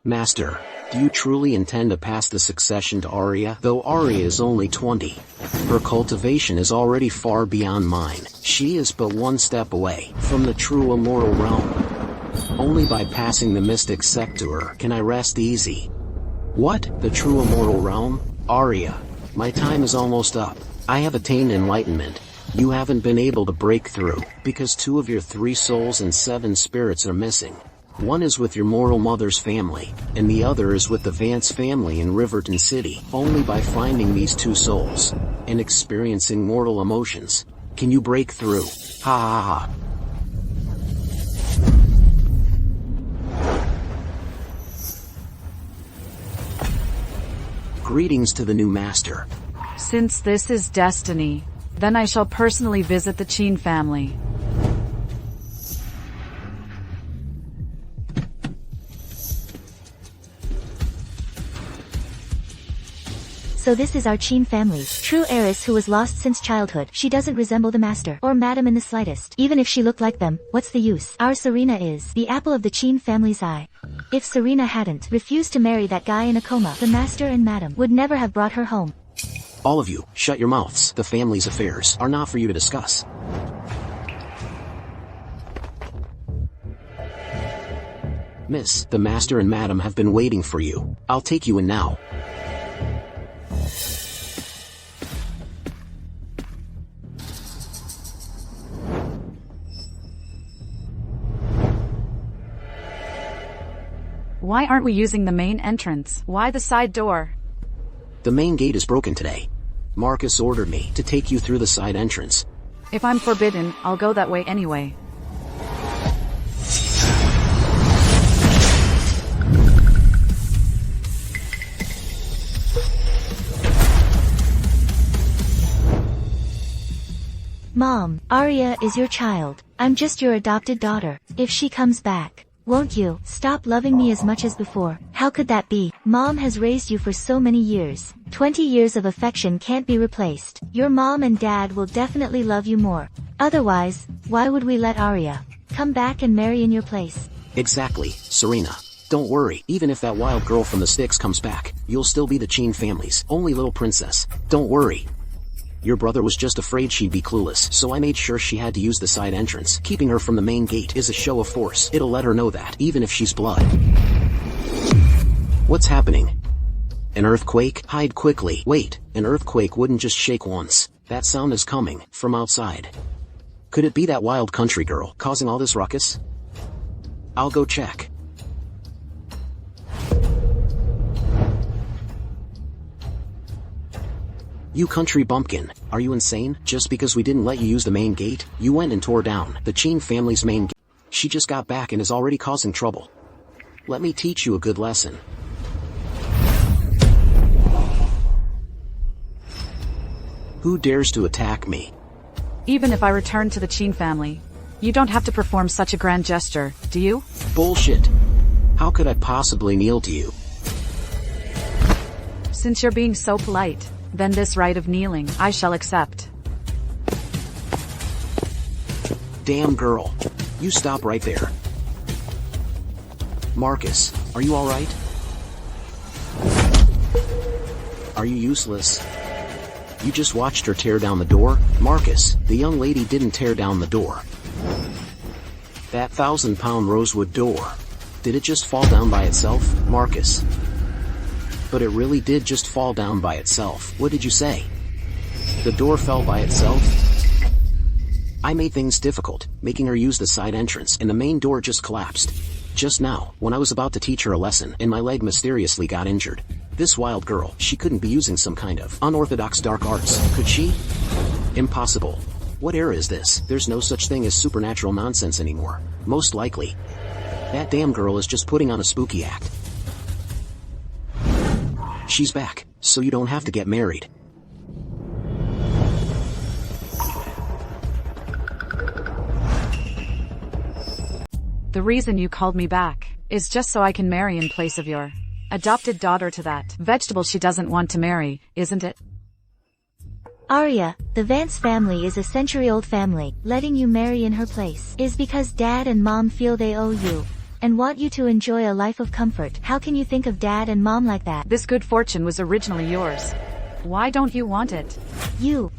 Master, do you truly intend to pass the succession to Arya? Though Arya is only 20. Her cultivation is already far beyond mine. She is but one step away from the true immortal realm. Only by passing the mystic sect to her can I rest easy. What? The true immortal realm? Arya, my time is almost up. I have attained enlightenment. You haven't been able to break through, because 2 of your 3 souls and 7 spirits are missing. One is with your mortal mother's family, and the other is with the Vance family in Riverton City. Only by finding these 2 souls, and experiencing mortal emotions, can you break through. Ha ha ha. Greetings to the new master. Since this is destiny, then I shall personally visit the Qin family. So this is our Qin family. True heiress who was lost since childhood. She doesn't resemble the master or madam in the slightest. Even if she looked like them, what's the use? Our Serena is the apple of the Qin family's eye. If Serena hadn't refused to marry that guy in a coma, the master and madam would never have brought her home. All of you, shut your mouths. The family's affairs are not for you to discuss. Miss, the master and madam have been waiting for you. I'll take you in now. Why aren't we using the main entrance? Why the side door? The main gate is broken today. Marcus ordered me to take you through the side entrance. If I'm forbidden, I'll go that way anyway. Mom, Arya is your child. I'm just your adopted daughter. If she comes back, won't you stop loving me as much as before? How could that be? Mom has raised you for so many years. 20 years of affection can't be replaced. Your mom and dad will definitely love you more. Otherwise, why would we let Arya come back and marry in your place? Exactly, Serena. Don't worry, even if that wild girl from the sticks comes back, you'll still be the Qin family's only little princess. Don't worry. Your brother was just afraid she'd be clueless, so I made sure she had to use the side entrance. Keeping her from the main gate is a show of force. It'll let her know that, even if she's blood. What's happening? An earthquake? Hide quickly. Wait, an earthquake wouldn't just shake once. That sound is coming from outside. Could it be that wild country girl causing all this ruckus? I'll go check. You country bumpkin, are you insane? Just because we didn't let you use the main gate, you went and tore down the Qin family's main gate. She just got back and is already causing trouble. Let me teach you a good lesson. Who dares to attack me? Even if I return to the Qin family, you don't have to perform such a grand gesture, do you? Bullshit. How could I possibly kneel to you? Since you're being so polite, then this rite of kneeling I shall accept. Damn girl. You stop right there. Marcus, are you alright? Are you useless? You just watched her tear down the door? Marcus, the young lady didn't tear down the door. That 1,000-pound rosewood door. Did it just fall down by itself, Marcus? But it really did just fall down by itself. What did you say? The door fell by itself? I made things difficult, making her use the side entrance, and the main door just collapsed. Just now, when I was about to teach her a lesson, and my leg mysteriously got injured. This wild girl, she couldn't be using some kind of unorthodox dark arts, could she? Impossible. What era is this? There's no such thing as supernatural nonsense anymore. Most likely. That damn girl is just putting on a spooky act. She's back, so you don't have to get married. The reason you called me back is just so I can marry in place of your adopted daughter to that vegetable she doesn't want to marry, isn't it? Arya, the Vance family is a century-old family. Letting you marry in her place is because dad and mom feel they owe you and want you to enjoy a life of comfort. How can you think of dad and mom like that? This good fortune was originally yours. Why don't you want it? You.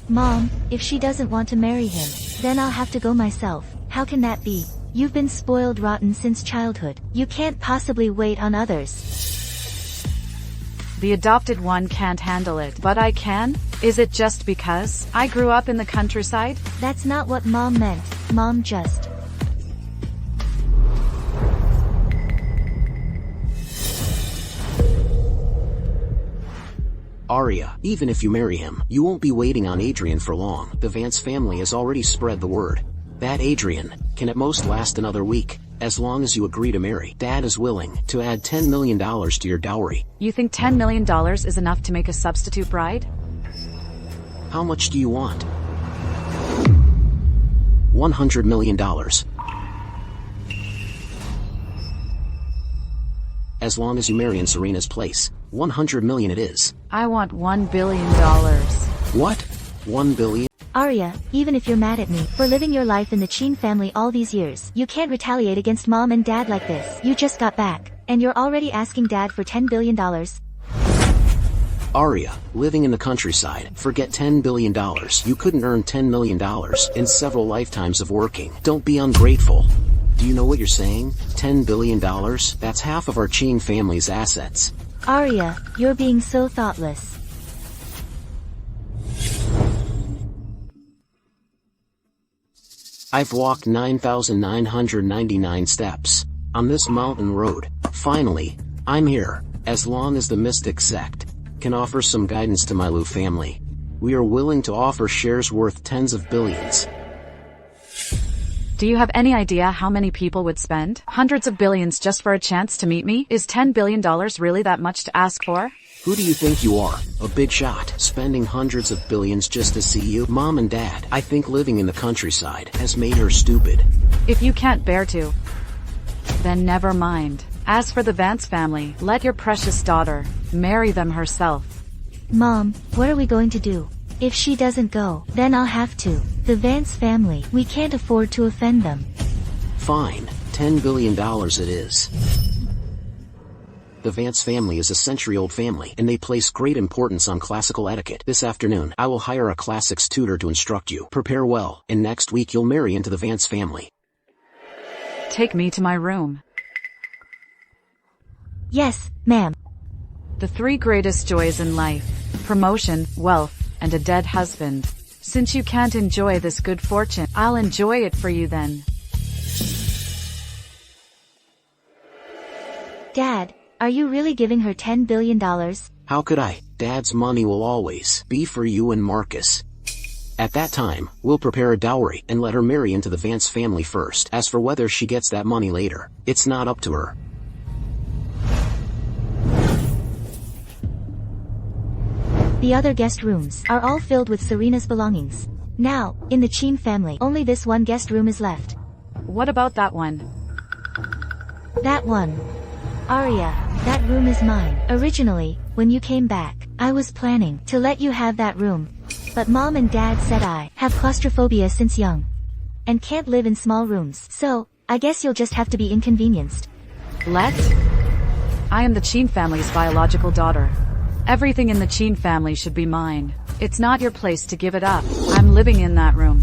Mom, if she doesn't want to marry him, then I'll have to go myself. How can that be? You've been spoiled rotten since childhood. You can't possibly wait on others. The adopted one can't handle it, but I can? Is it just because I grew up in the countryside? That's not what Mom meant. Mom just... Arya, even if you marry him, you won't be waiting on Adrian for long. The Vance family has already spread the word. That Adrian can at most last another week, as long as you agree to marry. Dad is willing to add $10 million to your dowry. You think $10 million is enough to make a substitute bride? How much do you want? $100 million. As long as you marry in Serena's place. 100 million it is. I want $1 billion. What? 1 billion? Arya, even if you're mad at me for living your life in the Qin family all these years, you can't retaliate against mom and dad like this. You just got back, and you're already asking dad for $10 billion. Arya, living in the countryside, forget $10 billion. You couldn't earn $10 million in several lifetimes of working. Don't be ungrateful. Do you know what you're saying? $10 billion? That's half of our Qin family's assets. Arya, you're being so thoughtless. I've walked 9,999 steps on this mountain road. Finally, I'm here. As long as the Mystic Sect can offer some guidance to my Lu family, we are willing to offer shares worth tens of billions. Do you have any idea how many people would spend hundreds of billions just for a chance to meet me? Is $10 billion really that much to ask for? Who do you think you are? A big shot, spending hundreds of billions just to see you? Mom and Dad, I think living in the countryside has made her stupid. If you can't bear to, then never mind. As for the Vance family, let your precious daughter marry them herself. Mom, what are we going to do? If she doesn't go, then I'll have to. The Vance family, we can't afford to offend them. Fine, $10 billion it is. The Vance family is a century-old family, and they place great importance on classical etiquette. This afternoon, I will hire a classics tutor to instruct you. Prepare well, and next week you'll marry into the Vance family. Take me to my room. Yes, ma'am. The 3 greatest joys in life: promotion, wealth, and a dead husband. Since you can't enjoy this good fortune, I'll enjoy it for you then. Dad, are you really giving her $10 billion? How could I? Dad's money will always be for you and Marcus. At that time, we'll prepare a dowry and let her marry into the Vance family first. As for whether she gets that money later, it's not up to her. The other guest rooms are all filled with Serena's belongings. Now, in the Qin family, only this one guest room is left. What about that one? That one. Arya, that room is mine. Originally, when you came back, I was planning to let you have that room. But Mom and Dad said I have claustrophobia since young and can't live in small rooms. So, I guess you'll just have to be inconvenienced. Let? I am the Qin family's biological daughter. Everything in the Qin family should be mine. It's not your place to give it up. I'm living in that room.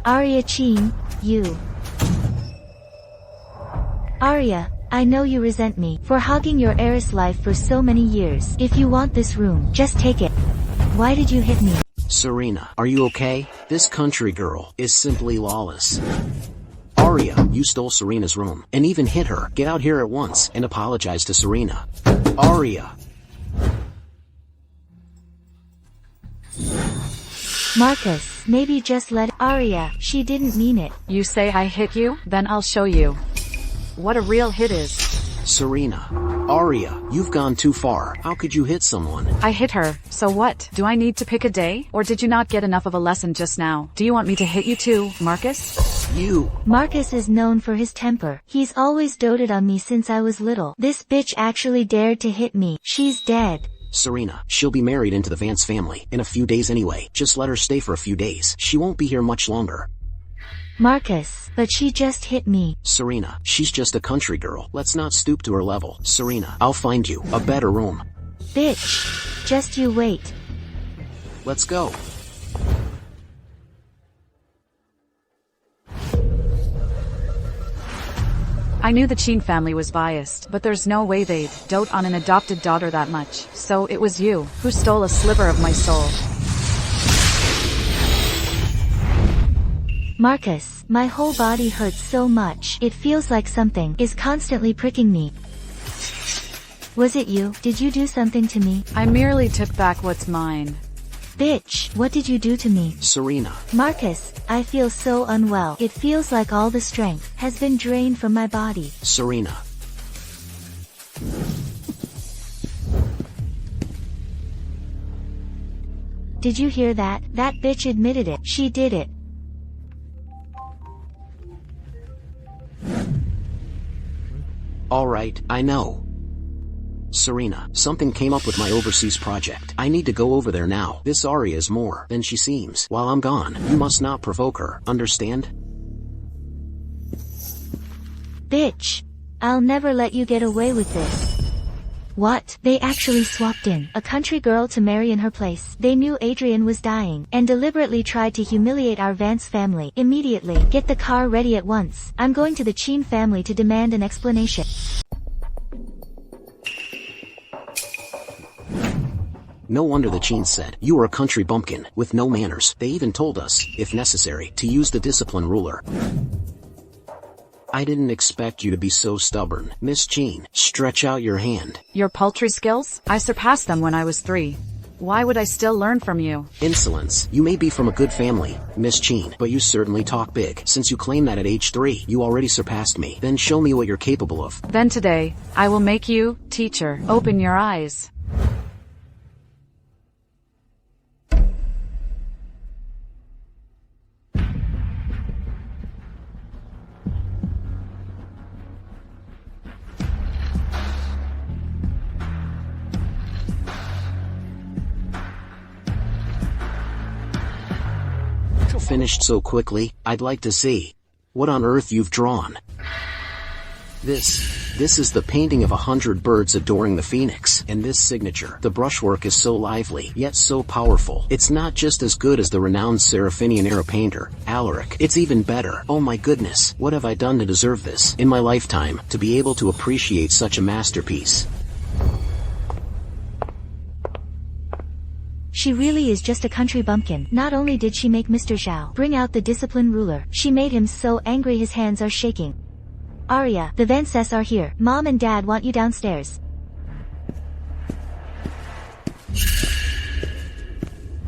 Arya Qin, you. Arya, I know you resent me for hogging your heiress life for so many years. If you want this room, just take it. Why did you hit me? Serena, are you okay? This country girl is simply lawless. Arya, you stole Serena's room, and even hit her. Get out here at once, and apologize to Serena. Arya. Marcus, maybe just let Arya, she didn't mean it. You say I hit you? Then I'll show you what a real hit is. Serena. Arya, you've gone too far. How could you hit someone? I hit her, so what? Do I need to pick a day? Or did you not get enough of a lesson just now? Do you want me to hit you too, Marcus? You. Marcus is known for his temper. He's always doted on me since I was little. This bitch actually dared to hit me. She's dead. Serena, she'll be married into the Vance family in a few days anyway. Just let her stay for a few days. She won't be here much longer. Marcus, but she just hit me. Serena, she's just a country girl. Let's not stoop to her level. Serena, I'll find you a better room. Bitch. Just you wait. Let's go. I knew the Qin family was biased, but there's no way they'd dote on an adopted daughter that much. So it was you who stole a sliver of my soul. Marcus, my whole body hurts so much. It feels like something is constantly pricking me. Was it you? Did you do something to me? I merely took back what's mine. Bitch, what did you do to me? Serena. Marcus, I feel so unwell. It feels like all the strength has been drained from my body. Serena. Did you hear that? That bitch admitted it. She did it. Alright, I know. Serena, something came up with my overseas project. I need to go over there now. This Arya is more than she seems. While I'm gone, you must not provoke her, understand? Bitch. I'll never let you get away with this. What? They actually swapped in a country girl to marry in her place. They knew Adrian was dying, and deliberately tried to humiliate our Vance family. Immediately, get the car ready at once. I'm going to the Qin family to demand an explanation. No wonder the Qin said, you are a country bumpkin, with no manners. They even told us, if necessary, to use the discipline ruler. I didn't expect you to be so stubborn. Miss Qin, stretch out your hand. Your poultry skills? I surpassed them when I was 3. Why would I still learn from you? Insolence. You may be from a good family, Miss Qin, but you certainly talk big. Since you claim that at age 3, you already surpassed me. Then show me what you're capable of. Then today, I will make you, teacher, open your eyes. Finished so quickly, I'd like to see what on earth you've drawn. This is the painting of 100 birds adoring the phoenix, and this signature. The brushwork is so lively, yet so powerful. It's not just as good as the renowned Seraphinian era painter, Alaric. It's even better. Oh my goodness, what have I done to deserve this? In my lifetime, to be able to appreciate such a masterpiece. She really is just a country bumpkin. Not only did she make Mr. Zhao bring out the discipline ruler, she made him so angry his hands are shaking. Arya, the Vances are here. Mom and Dad want you downstairs.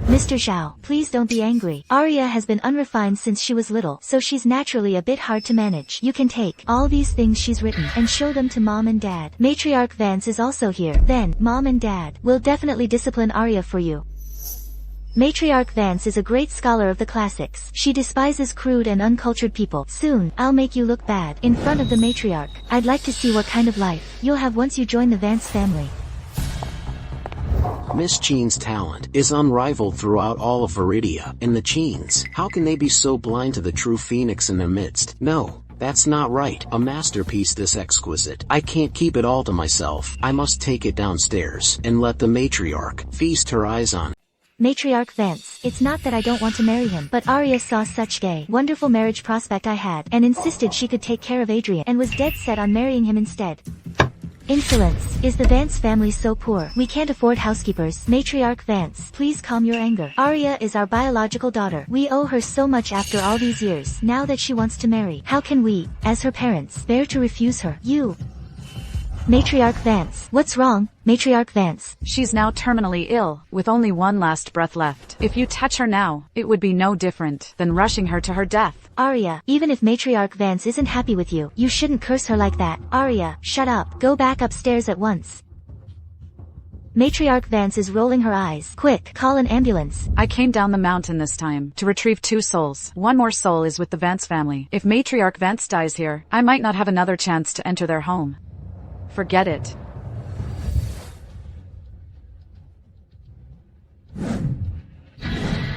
Mr. Zhao, please don't be angry. Arya has been unrefined since she was little, so she's naturally a bit hard to manage. You can take all these things she's written and show them to Mom and Dad. Matriarch Vance is also here. Then, Mom and Dad will definitely discipline Arya for you. Matriarch Vance is a great scholar of the classics. She despises crude and uncultured people. Soon, I'll make you look bad in front of the matriarch. I'd like to see what kind of life you'll have once you join the Vance family. Miss Qin's talent is unrivaled throughout all of Viridia, and the Qins, how can they be so blind to the true phoenix in their midst? No, that's not right. A masterpiece this exquisite. I can't keep it all to myself. I must take it downstairs, and let the matriarch feast her eyes on. Matriarch Vance, it's not that I don't want to marry him, but Arya saw such gay, wonderful marriage prospect I had, and insisted she could take care of Adrian, and was dead set on marrying him instead. Insolence. Is the Vance family so poor? We can't afford housekeepers. Matriarch Vance, please calm your anger. Arya is our biological daughter. We owe her so much after all these years. Now that she wants to marry, how can we, as her parents, bear to refuse her? You. Matriarch Vance. What's wrong, Matriarch Vance? She's now terminally ill, with only one last breath left. If you touch her now, it would be no different than rushing her to her death. Arya, even if Matriarch Vance isn't happy with you, you shouldn't curse her like that. Arya, shut up. Go back upstairs at once. Matriarch Vance is rolling her eyes. Quick, call an ambulance. I came down the mountain this time to retrieve 2 souls. One more soul is with the Vance family. If Matriarch Vance dies here, I might not have another chance to enter their home. Forget it.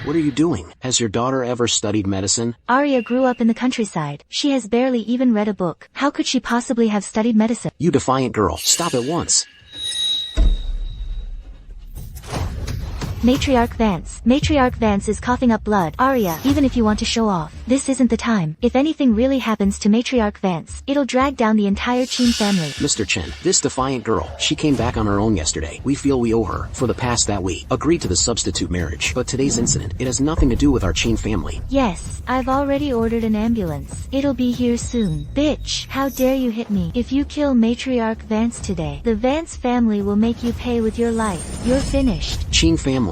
What are you doing? Has your daughter ever studied medicine? Arya grew up in the countryside. She has barely even read a book. How could she possibly have studied medicine? You defiant girl, stop at once. Matriarch Vance. Matriarch Vance is coughing up blood. Arya, even if you want to show off, this isn't the time. If anything really happens to Matriarch Vance, it'll drag down the entire Qin family. Mr. Chen, this defiant girl, she came back on her own yesterday. We feel we owe her for the past that we agreed to the substitute marriage. But today's incident, it has nothing to do with our Qin family. Yes, I've already ordered an ambulance. It'll be here soon. Bitch, how dare you hit me? If you kill Matriarch Vance today, the Vance family will make you pay with your life. You're finished. Qin family.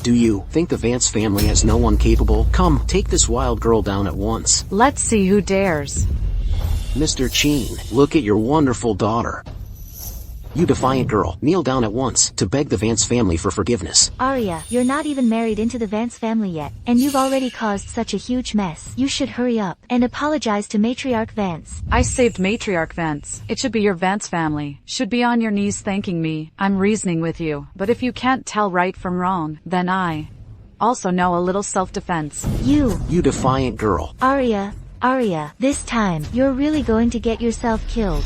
Do you think the Vance family has no one capable? Come, take this wild girl down at once. Let's see who dares. Mr. Qin, look at your wonderful daughter. You defiant girl, kneel down at once to beg the Vance family for forgiveness. Arya, you're not even married into the Vance family yet, and you've already caused such a huge mess. You should hurry up and apologize to Matriarch Vance. I saved Matriarch Vance. It should be your Vance family. Should be on your knees thanking me. I'm reasoning with you. But if you can't tell right from wrong, then I also know a little self-defense. You defiant girl. Arya, this time, you're really going to get yourself killed.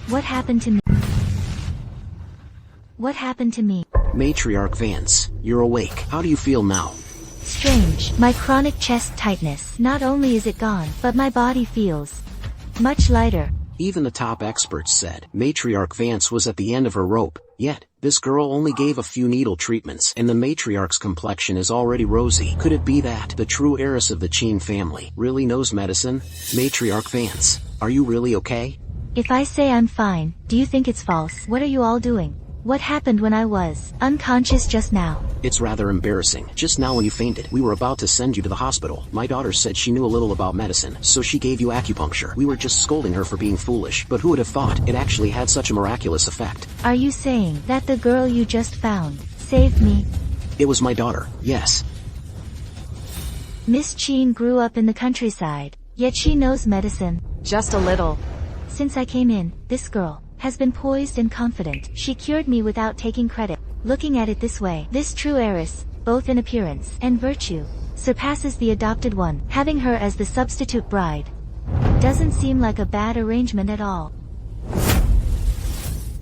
What happened to me? What happened to me? Matriarch Vance, you're awake. How do you feel now? Strange. My chronic chest tightness. Not only is it gone, but my body feels much lighter. Even the top experts said Matriarch Vance was at the end of her rope. Yet, this girl only gave a few needle treatments, and the matriarch's complexion is already rosy. Could it be that the true heiress of the Qin family really knows medicine? Matriarch Vance, are you really okay? If I say I'm fine, do you think it's false? What are you all doing? What happened when I was unconscious just now? It's rather embarrassing. Just now when you fainted, we were about to send you to the hospital. My daughter said she knew a little about medicine, so she gave you acupuncture. We were just scolding her for being foolish, but who would have thought it actually had such a miraculous effect? Are you saying that the girl you just found saved me? It was my daughter, yes. Miss Qin grew up in the countryside, yet she knows medicine. Just a little. Since I came in, this girl has been poised and confident. She cured me without taking credit. Looking at it this way, this true heiress, both in appearance and virtue, surpasses the adopted one. Having her as the substitute bride doesn't seem like a bad arrangement at all.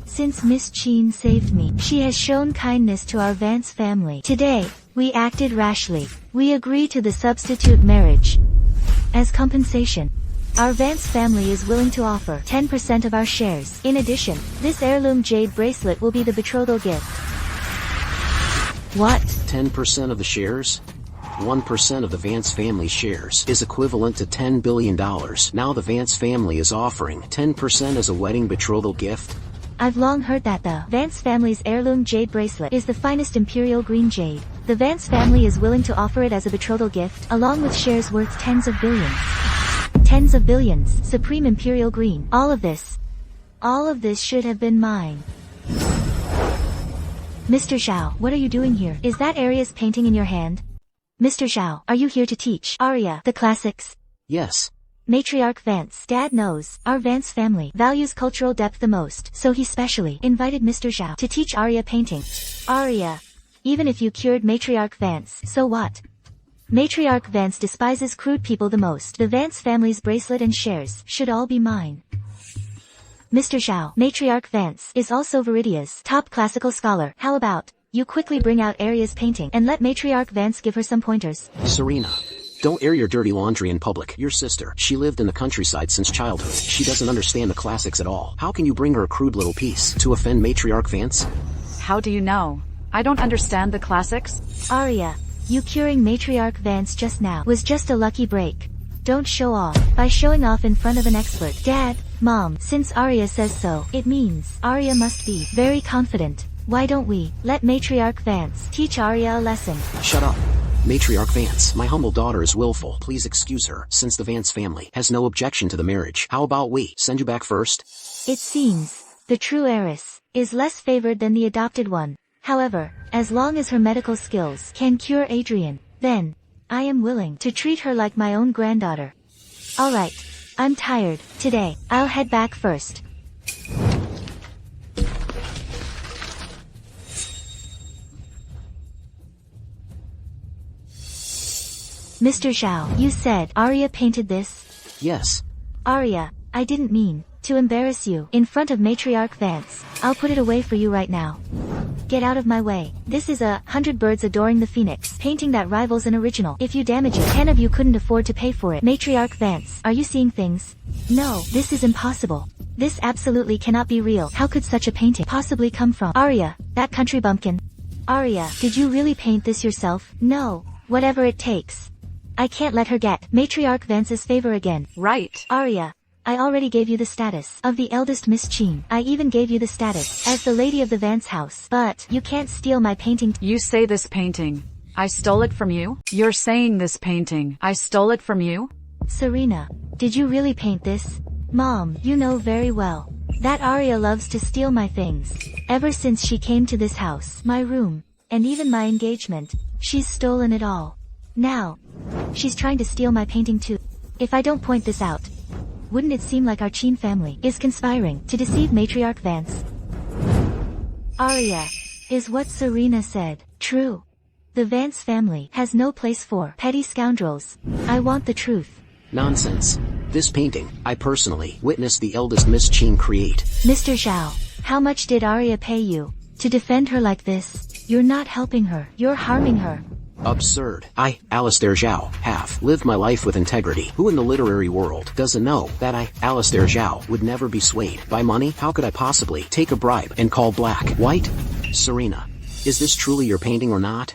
Since Miss Qin saved me, she has shown kindness to our Vance family. Today, we acted rashly. We agreed to the substitute marriage. As compensation, our Vance family is willing to offer 10% of our shares. In addition, this heirloom jade bracelet will be the betrothal gift. What? 10% of the shares? 1% of the Vance family shares is equivalent to $10 billion. Now the Vance family is offering 10% as a wedding betrothal gift? I've long heard that the Vance family's heirloom jade bracelet is the finest imperial green jade. The Vance family is willing to offer it as a betrothal gift, along with shares worth tens of billions. Tens of billions, supreme imperial green. All of this should have been mine. Mr. Zhao, what are you doing here? Is that Arya's painting in your hand? Mr. Zhao, are you here to teach Arya the classics? Yes. Matriarch Vance. Dad knows our Vance family values cultural depth the most, so he specially invited Mr. Zhao to teach Arya painting. Arya, even if you cured Matriarch Vance, so what? Matriarch Vance despises crude people the most. The Vance family's bracelet and shares should all be mine. Mr. Zhao, Matriarch Vance is also Viridia's top classical scholar. How about you quickly bring out Arya's painting and let Matriarch Vance give her some pointers? Serena, don't air your dirty laundry in public. Your sister, she lived in the countryside since childhood. She doesn't understand the classics at all. How can you bring her a crude little piece to offend Matriarch Vance? How do you know? I don't understand the classics. Arya, you curing Matriarch Vance just now was just a lucky break. Don't show off by showing off in front of an expert. Dad, Mom, since Arya says so, it means Arya must be very confident. Why don't we let Matriarch Vance teach Arya a lesson? Shut up. Matriarch Vance, my humble daughter is willful. Please excuse her, since the Vance family has no objection to the marriage. How about we send you back first? It seems the true heiress is less favored than the adopted one. However, as long as her medical skills can cure Adrian, then I am willing to treat her like my own granddaughter. Alright, I'm tired. Today, I'll head back first. Mr. Zhao, you said Arya painted this? Yes. Arya, I didn't mean to embarrass you in front of Matriarch Vance. I'll put it away for you right now. Get out of my way. This is a 100 Birds Adoring the Phoenix painting that rivals an original. If you damage it, 10 of you couldn't afford to pay for it. Matriarch Vance, are you seeing things? No, this is impossible. This absolutely cannot be real. How could such a painting possibly come from Arya, that country bumpkin? Arya, did you really paint this yourself? No. Whatever it takes. I can't let her get Matriarch Vance's favor again. Right. Arya, I already gave you the status of the eldest Miss Qin. I even gave you the status as the lady of the Vance house. But you can't steal my painting. You say this painting, I stole it from you? You're saying this painting, I stole it from you? Serena, did you really paint this? Mom, you know very well that Arya loves to steal my things. Ever since she came to this house, my room, and even my engagement, she's stolen it all. Now, she's trying to steal my painting too. If I don't point this out, wouldn't it seem like our Qin family is conspiring to deceive Matriarch Vance? Arya, is what Serena said true? The Vance family has no place for petty scoundrels. I want the truth. Nonsense. This painting, I personally witnessed the eldest Miss Qin create. Mr. Zhao, how much did Arya pay you to defend her like this? You're not helping her, you're harming her. Absurd. I, Alistair Zhao, have lived my life with integrity. Who in the literary world doesn't know that I, Alistair Zhao, would never be swayed by money? How could I possibly take a bribe and call black white? Serena, is this truly your painting or not?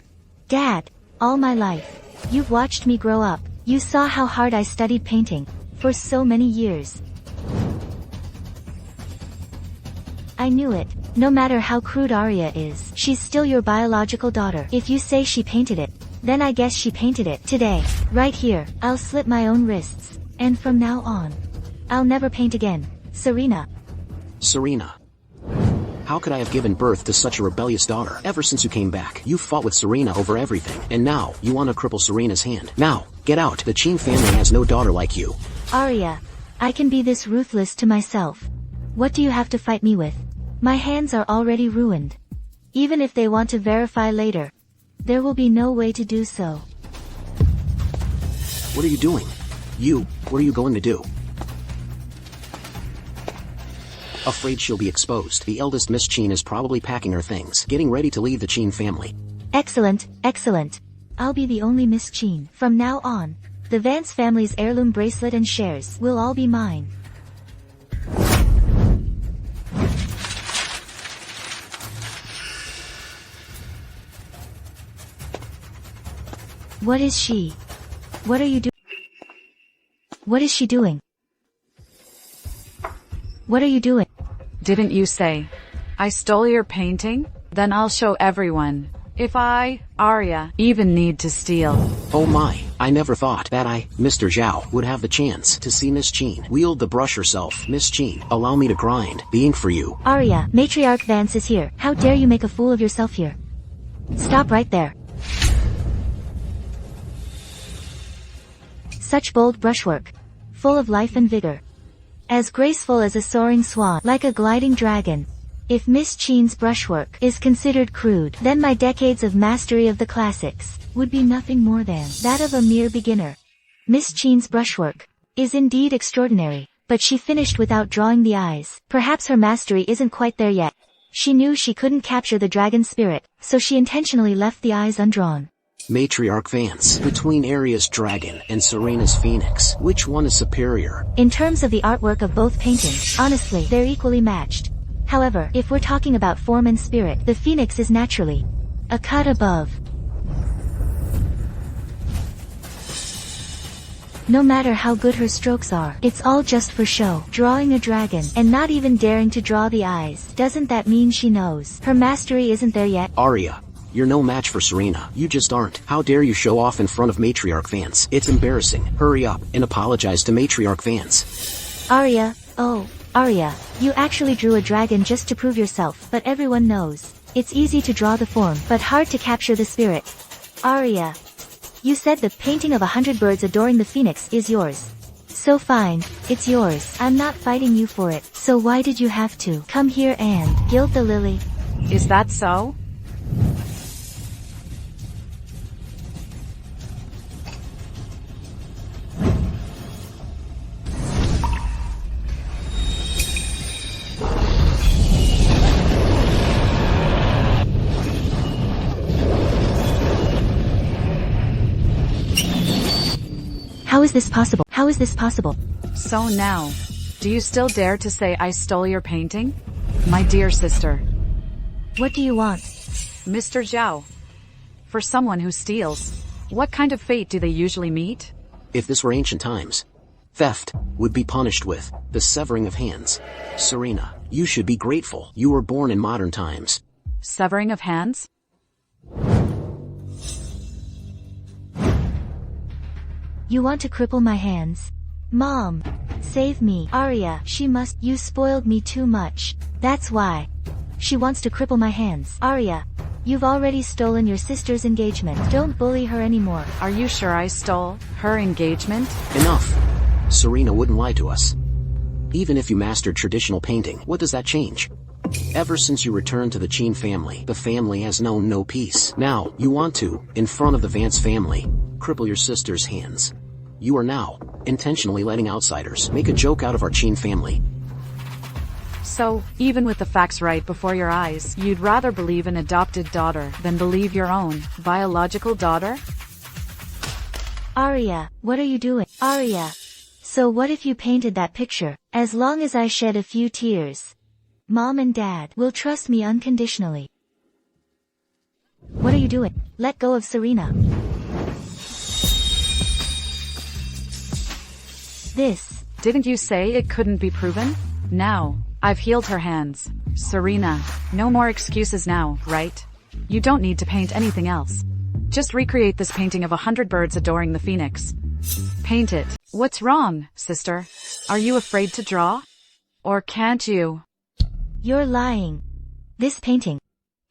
Dad, all my life, you've watched me grow up. You saw how hard I studied painting for so many years. I knew it. No matter how crude Arya is, she's still your biological daughter. If you say she painted it, then I guess she painted it. Today, right here, I'll slit my own wrists. And from now on, I'll never paint again. Serena. Serena. How could I have given birth to such a rebellious daughter? Ever since you came back, you fought with Serena over everything. And now, you want to cripple Serena's hand. Now, get out. The Qin family has no daughter like you. Arya, I can be this ruthless to myself. What do you have to fight me with? My hands are already ruined. Even if they want to verify later, there will be no way to do so. What are you doing? What are you going to do? Afraid she'll be exposed. The eldest Miss Qin is probably packing her things, getting ready to leave the Qin family. Excellent, excellent. I'll be the only Miss Qin. From now on, the Vance family's heirloom bracelet and shares will all be mine. What is she? What are you doing? What is she doing? What are you doing? Didn't you say, I stole your painting? Then I'll show everyone. If I, Arya, even need to steal. Oh my, I never thought that I, Mr. Zhao, would have the chance to see Miss Qin wield the brush herself. Miss Qin, allow me to grind the ink for you. Arya, Matriarch Vance is here. How dare you make a fool of yourself here? Stop right there. Such bold brushwork. Full of life and vigor. As graceful as a soaring swan, like a gliding dragon. If Miss Qin's brushwork is considered crude, then my decades of mastery of the classics would be nothing more than that of a mere beginner. Miss Qin's brushwork is indeed extraordinary, but she finished without drawing the eyes. Perhaps her mastery isn't quite there yet. She knew she couldn't capture the dragon spirit, so she intentionally left the eyes undrawn. Matriarch Vance, between Arya's dragon and Serena's phoenix, which one is superior? In terms of the artwork of both paintings, honestly, they're equally matched. However, if we're talking about form and spirit, the phoenix is naturally a cut above. No matter how good her strokes are, it's all just for show. Drawing a dragon, and not even daring to draw the eyes, doesn't that mean she knows her mastery isn't there yet? Arya, you're no match for Serena. You just aren't. How dare you show off in front of Matriarch Vance? It's embarrassing. Hurry up and apologize to Matriarch Vance. Arya, oh, Arya, you actually drew a dragon just to prove yourself, but everyone knows. It's easy to draw the form, but hard to capture the spirit. Arya, you said the painting of 100 birds adoring the phoenix is yours. So fine, it's yours. I'm not fighting you for it, so why did you have to come here and gild the lily? Is that so? How is this possible? How is this possible? So now, do you still dare to say I stole your painting? My dear sister. What do you want? Mr. Zhao. For someone who steals, what kind of fate do they usually meet? If this were ancient times, theft would be punished with the severing of hands. Serena, you should be grateful you were born in modern times. Severing of hands? You want to cripple my hands? Mom, save me. Arya, you spoiled me too much. That's why. She wants to cripple my hands. Arya, you've already stolen your sister's engagement. Don't bully her anymore. Are you sure I stole her engagement? Enough. Serena wouldn't lie to us. Even if you mastered traditional painting, what does that change? Ever since you returned to the Qin family, the family has known no peace. Now, you want to, in front of the Vance family, cripple your sister's hands. You are now intentionally letting outsiders make a joke out of our Qin family. So, even with the facts right before your eyes, you'd rather believe an adopted daughter than believe your own biological daughter? Arya, what are you doing? Arya. So what if you painted that picture? As long as I shed a few tears, Mom and Dad will trust me unconditionally. What are you doing? Let go of Serena. This. Didn't you say it couldn't be proven? Now, I've healed her hands. Serena, no more excuses now, right? You don't need to paint anything else. Just recreate this painting of 100 birds adoring the phoenix. Paint it. What's wrong, sister? Are you afraid to draw? Or can't you? You're lying. This painting.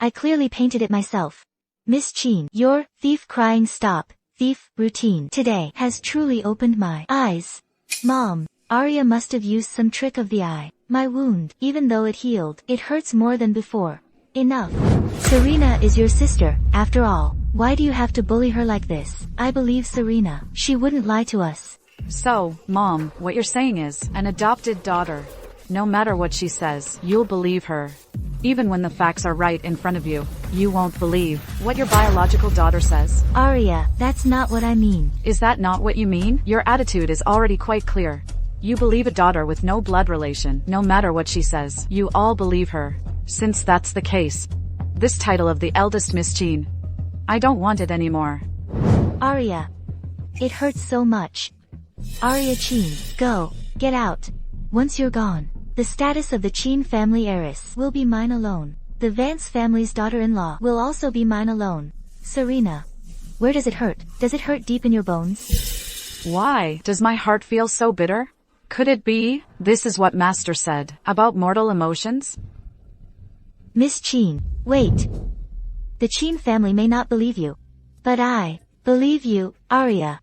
I clearly painted it myself. Miss Qin, your thief crying stop, thief routine today has truly opened my eyes. Mom, Arya must have used some trick of the eye. My wound, even though it healed, it hurts more than before. Enough. Serena is your sister, after all. Why do you have to bully her like this? I believe Serena. She wouldn't lie to us. So, Mom, what you're saying is, an adopted daughter. No matter what she says, you'll believe her. Even when the facts are right in front of you, you won't believe what your biological daughter says. Arya, that's not what I mean. Is that not what you mean? Your attitude is already quite clear. You believe a daughter with no blood relation, no matter what she says. You all believe her. Since that's the case, this title of the eldest Miss Qin, I don't want it anymore. Arya. It hurts so much. Arya Qin, go. Get out. Once you're gone, the status of the Qin family heiress will be mine alone. The Vance family's daughter-in-law will also be mine alone. Serena. Where does it hurt? Does it hurt deep in your bones? Why does my heart feel so bitter? Could it be, this is what Master said about mortal emotions? Miss Qin, wait. The Qin family may not believe you. But I believe you, Arya.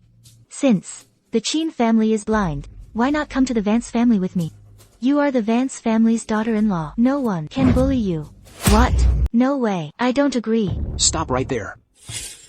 Since the Qin family is blind, why not come to the Vance family with me? You are the Vance family's daughter-in-law. No one can bully you. What? No way. I don't agree. Stop right there.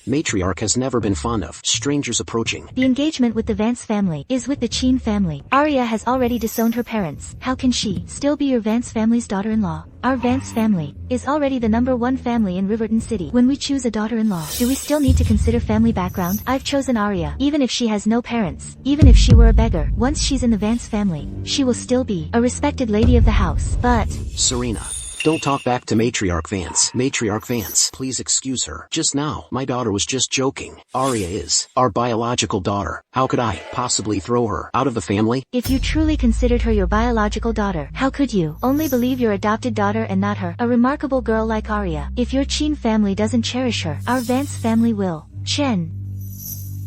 Matriarch has never been fond of strangers approaching. The engagement with the Vance family is with the Qin family. Arya has already disowned her parents. How can she still be your Vance family's daughter-in-law? Our Vance family is already the #1 family in Riverton City. When we choose a daughter-in-law, do we still need to consider family background? I've chosen Arya, even if she has no parents, even if she were a beggar. Once she's in the Vance family, she will still be a respected lady of the house. But Serena, don't talk back to Matriarch Vance. Matriarch Vance, please excuse her. Just now, my daughter was just joking. Arya is our biological daughter. How could I possibly throw her out of the family? if you truly considered her your biological daughter, how could you only believe your adopted daughter and not her? A remarkable girl like Arya. If your Qin family doesn't cherish her, our Vance family will. Chen.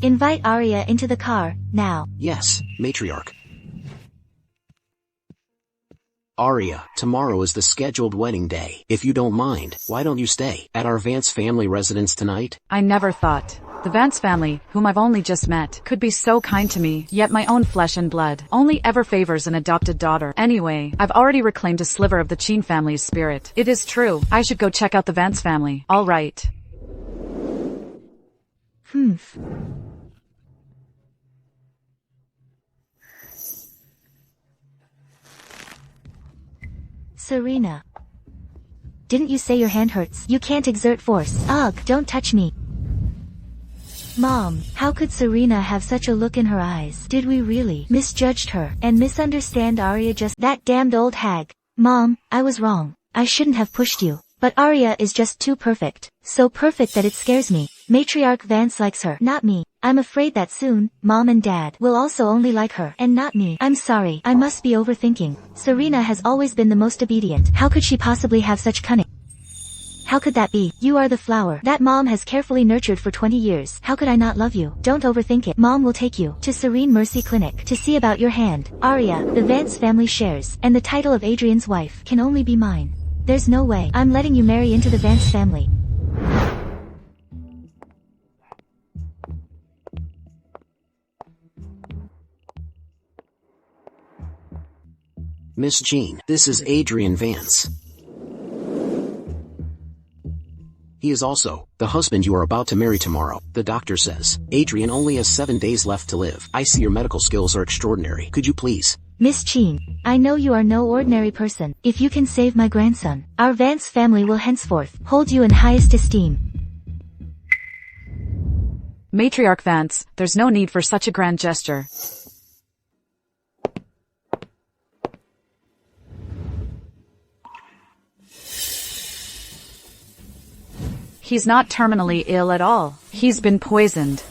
Invite Arya into the car, now. Yes, Matriarch. Arya, tomorrow is the scheduled wedding day. If you don't mind, why don't you stay at our Vance family residence tonight? I never thought the Vance family, whom I've only just met, could be so kind to me, yet my own flesh and blood only ever favors an adopted daughter. Anyway, I've already reclaimed a sliver of the Qin family's spirit. It is true, I should go check out the Vance family. All right. Serena. Didn't you say your hand hurts? You can't exert force. Ugh, don't touch me. Mom, how could Serena have such a look in her eyes? Did we really misjudged her and misunderstand Arya just that damned old hag? Mom, I was wrong. I shouldn't have pushed you. But Arya is just too perfect. So perfect that it scares me. Matriarch Vance likes her, not me. I'm afraid that soon, Mom and Dad will also only like her, and not me. I'm sorry, I must be overthinking. Serena has always been the most obedient. How could she possibly have such cunning? How could that be? You are the flower that Mom has carefully nurtured for 20 years. How could I not love you? Don't overthink it. Mom will take you to Serene Mercy Clinic to see about your hand. Arya, the Vance family shares, and the title of Adrian's wife can only be mine. There's no way I'm letting you marry into the Vance family. Miss Jean, this is Adrian Vance. He is also the husband you are about to marry tomorrow. The doctor says Adrian only has 7 days left to live. I see your medical skills are extraordinary. Could you please? Miss Jean, I know you are no ordinary person. If you can save my grandson, our Vance family will henceforth hold you in highest esteem. Matriarch Vance, there's no need for such a grand gesture. He's not terminally ill at all. He's been poisoned.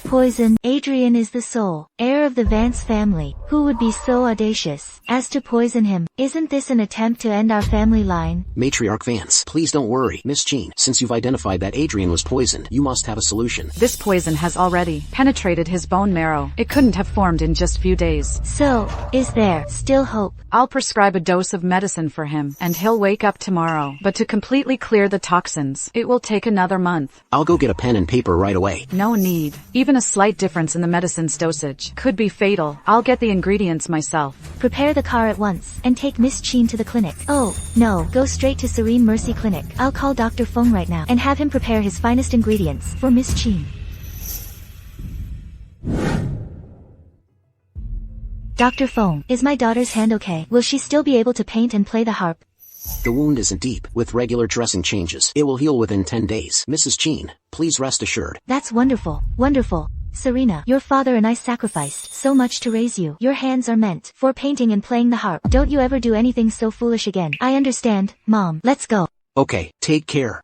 Poison. Adrian is the sole heir of the Vance family. Who would be so audacious as to poison him? Isn't this an attempt to end our family line? Matriarch Vance, please don't worry. Miss Jean, since you've identified that Adrian was poisoned, you must have a solution. This poison has already penetrated his bone marrow. It couldn't have formed in just few days. So, is there still hope? I'll prescribe a dose of medicine for him, and he'll wake up tomorrow. But to completely clear the toxins, it will take another month. I'll go get a pen and paper right away. No need. Even a slight difference in the medicine's dosage could be fatal. I'll get the ingredients myself. Prepare the car at once, and take Miss Jean to the clinic. Oh, no, go straight to Serene Mercy Clinic. I'll call Dr. Feng right now, and have him prepare his finest ingredients for Miss Jean. Dr. Feng, is my daughter's hand okay? Will she still be able to paint and play the harp? The wound isn't deep. With regular dressing changes, it will heal within 10 days. Mrs. Jean, please rest assured. That's wonderful. Wonderful. Serena, your father and I sacrificed so much to raise you. Your hands are meant for painting and playing the harp. Don't you ever do anything so foolish again. I understand, Mom. Let's go. Okay, take care.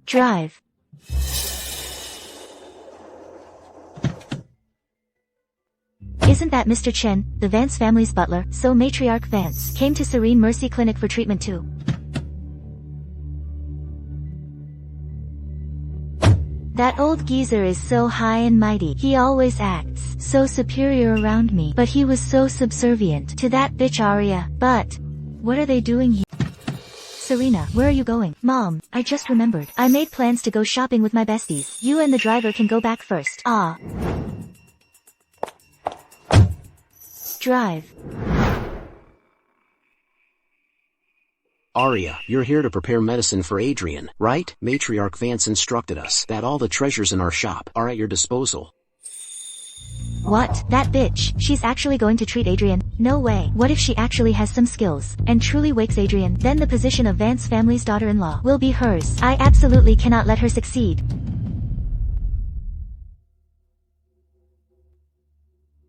Drive. Isn't that Mr. Chen, the Vance family's butler? So Matriarch Vance came to Serene Mercy Clinic for treatment too. That old geezer is so high and mighty. He always acts so superior around me, but he was so subservient to that bitch Arya. But what are they doing here? Serena, where are you going? Mom, I just remembered. I made plans to go shopping with my besties. You and the driver can go back first. Ah. Drive. Arya, you're here to prepare medicine for Adrian, right? Matriarch Vance instructed us that all the treasures in our shop are at your disposal. What? That bitch, she's actually going to treat Adrian? No way. What if she actually has some skills, and truly wakes Adrian? Then the position of Vance family's daughter-in-law will be hers. I absolutely cannot let her succeed.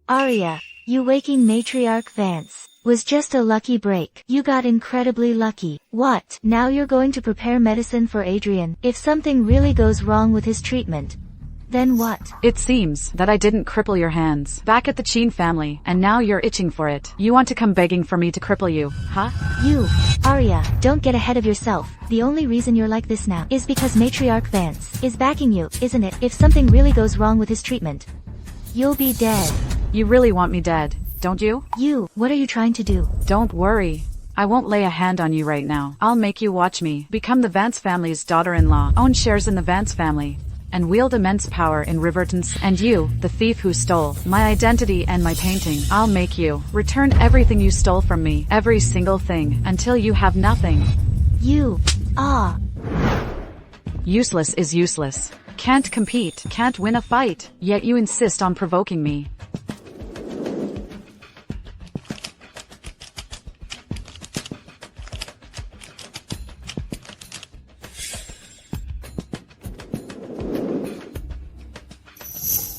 Arya, you waking Matriarch Vance was just a lucky break. You got incredibly lucky. What? Now you're going to prepare medicine for Adrian. If something really goes wrong with his treatment, then what? It seems that I didn't cripple your hands back at the Qin family, and now you're itching for it. You want to come begging for me to cripple you, huh? You, Arya, don't get ahead of yourself. The only reason you're like this now is because Matriarch Vance is backing you, isn't it? If something really goes wrong with his treatment, you'll be dead. You really want me dead, don't you? You, what are you trying to do? Don't worry. I won't lay a hand on you right now. I'll make you watch me become the Vance family's daughter-in-law, own shares in the Vance family, and wield immense power in Riverton's. And you, the thief who stole my identity and my painting, I'll make you return everything you stole from me, every single thing, until you have nothing. You, Useless is useless. Can't compete, can't win a fight, yet you insist on provoking me.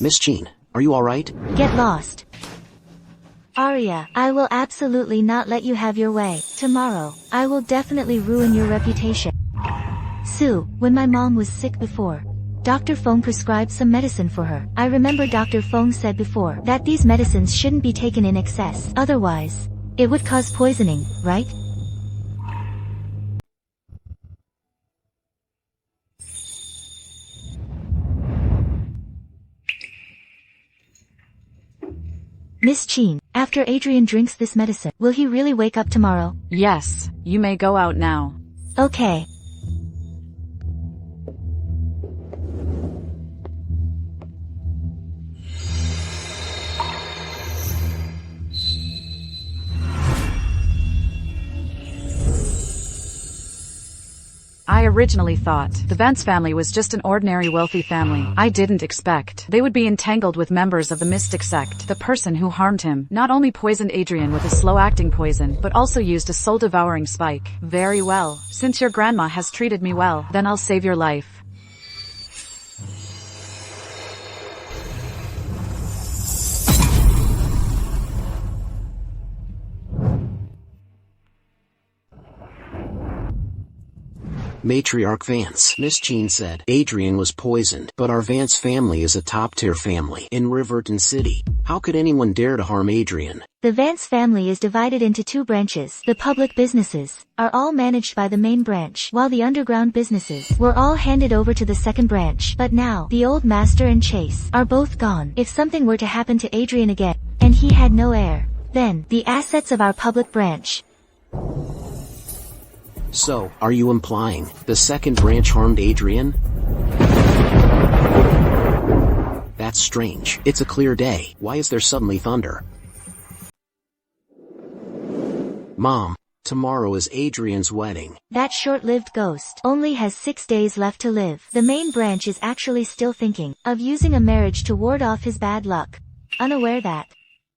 Miss Qin, are you alright? Get lost. Arya, I will absolutely not let you have your way. Tomorrow, I will definitely ruin your reputation. Sue, when my mom was sick before, Dr. Feng prescribed some medicine for her. I remember Dr. Feng said before that these medicines shouldn't be taken in excess. Otherwise, it would cause poisoning, right? Miss Qin, after Adrian drinks this medicine, will he really wake up tomorrow? Yes, you may go out now. Okay. I originally thought the Vance family was just an ordinary wealthy family. I didn't expect they would be entangled with members of the mystic sect. The person who harmed him not only poisoned Adrian with a slow-acting poison, but also used a soul-devouring spike. Very well. Since your grandma has treated me well, then I'll save your life. Matriarch Vance. Miss Qin said Adrian was poisoned, but our Vance family is a top-tier family in Riverton City. How could anyone dare to harm Adrian? The Vance family is divided into two branches. The public businesses are all managed by the main branch, while the underground businesses were all handed over to the second branch. But now, the old master and Chase are both gone. If something were to happen to Adrian again, and he had no heir, then the assets of our public branch. So, are you implying the second branch harmed Adrian? That's strange. It's a clear day. Why is there suddenly thunder? Mom, tomorrow is Adrian's wedding. That short-lived ghost only has 6 days left to live. The main branch is actually still thinking of using a marriage to ward off his bad luck, unaware that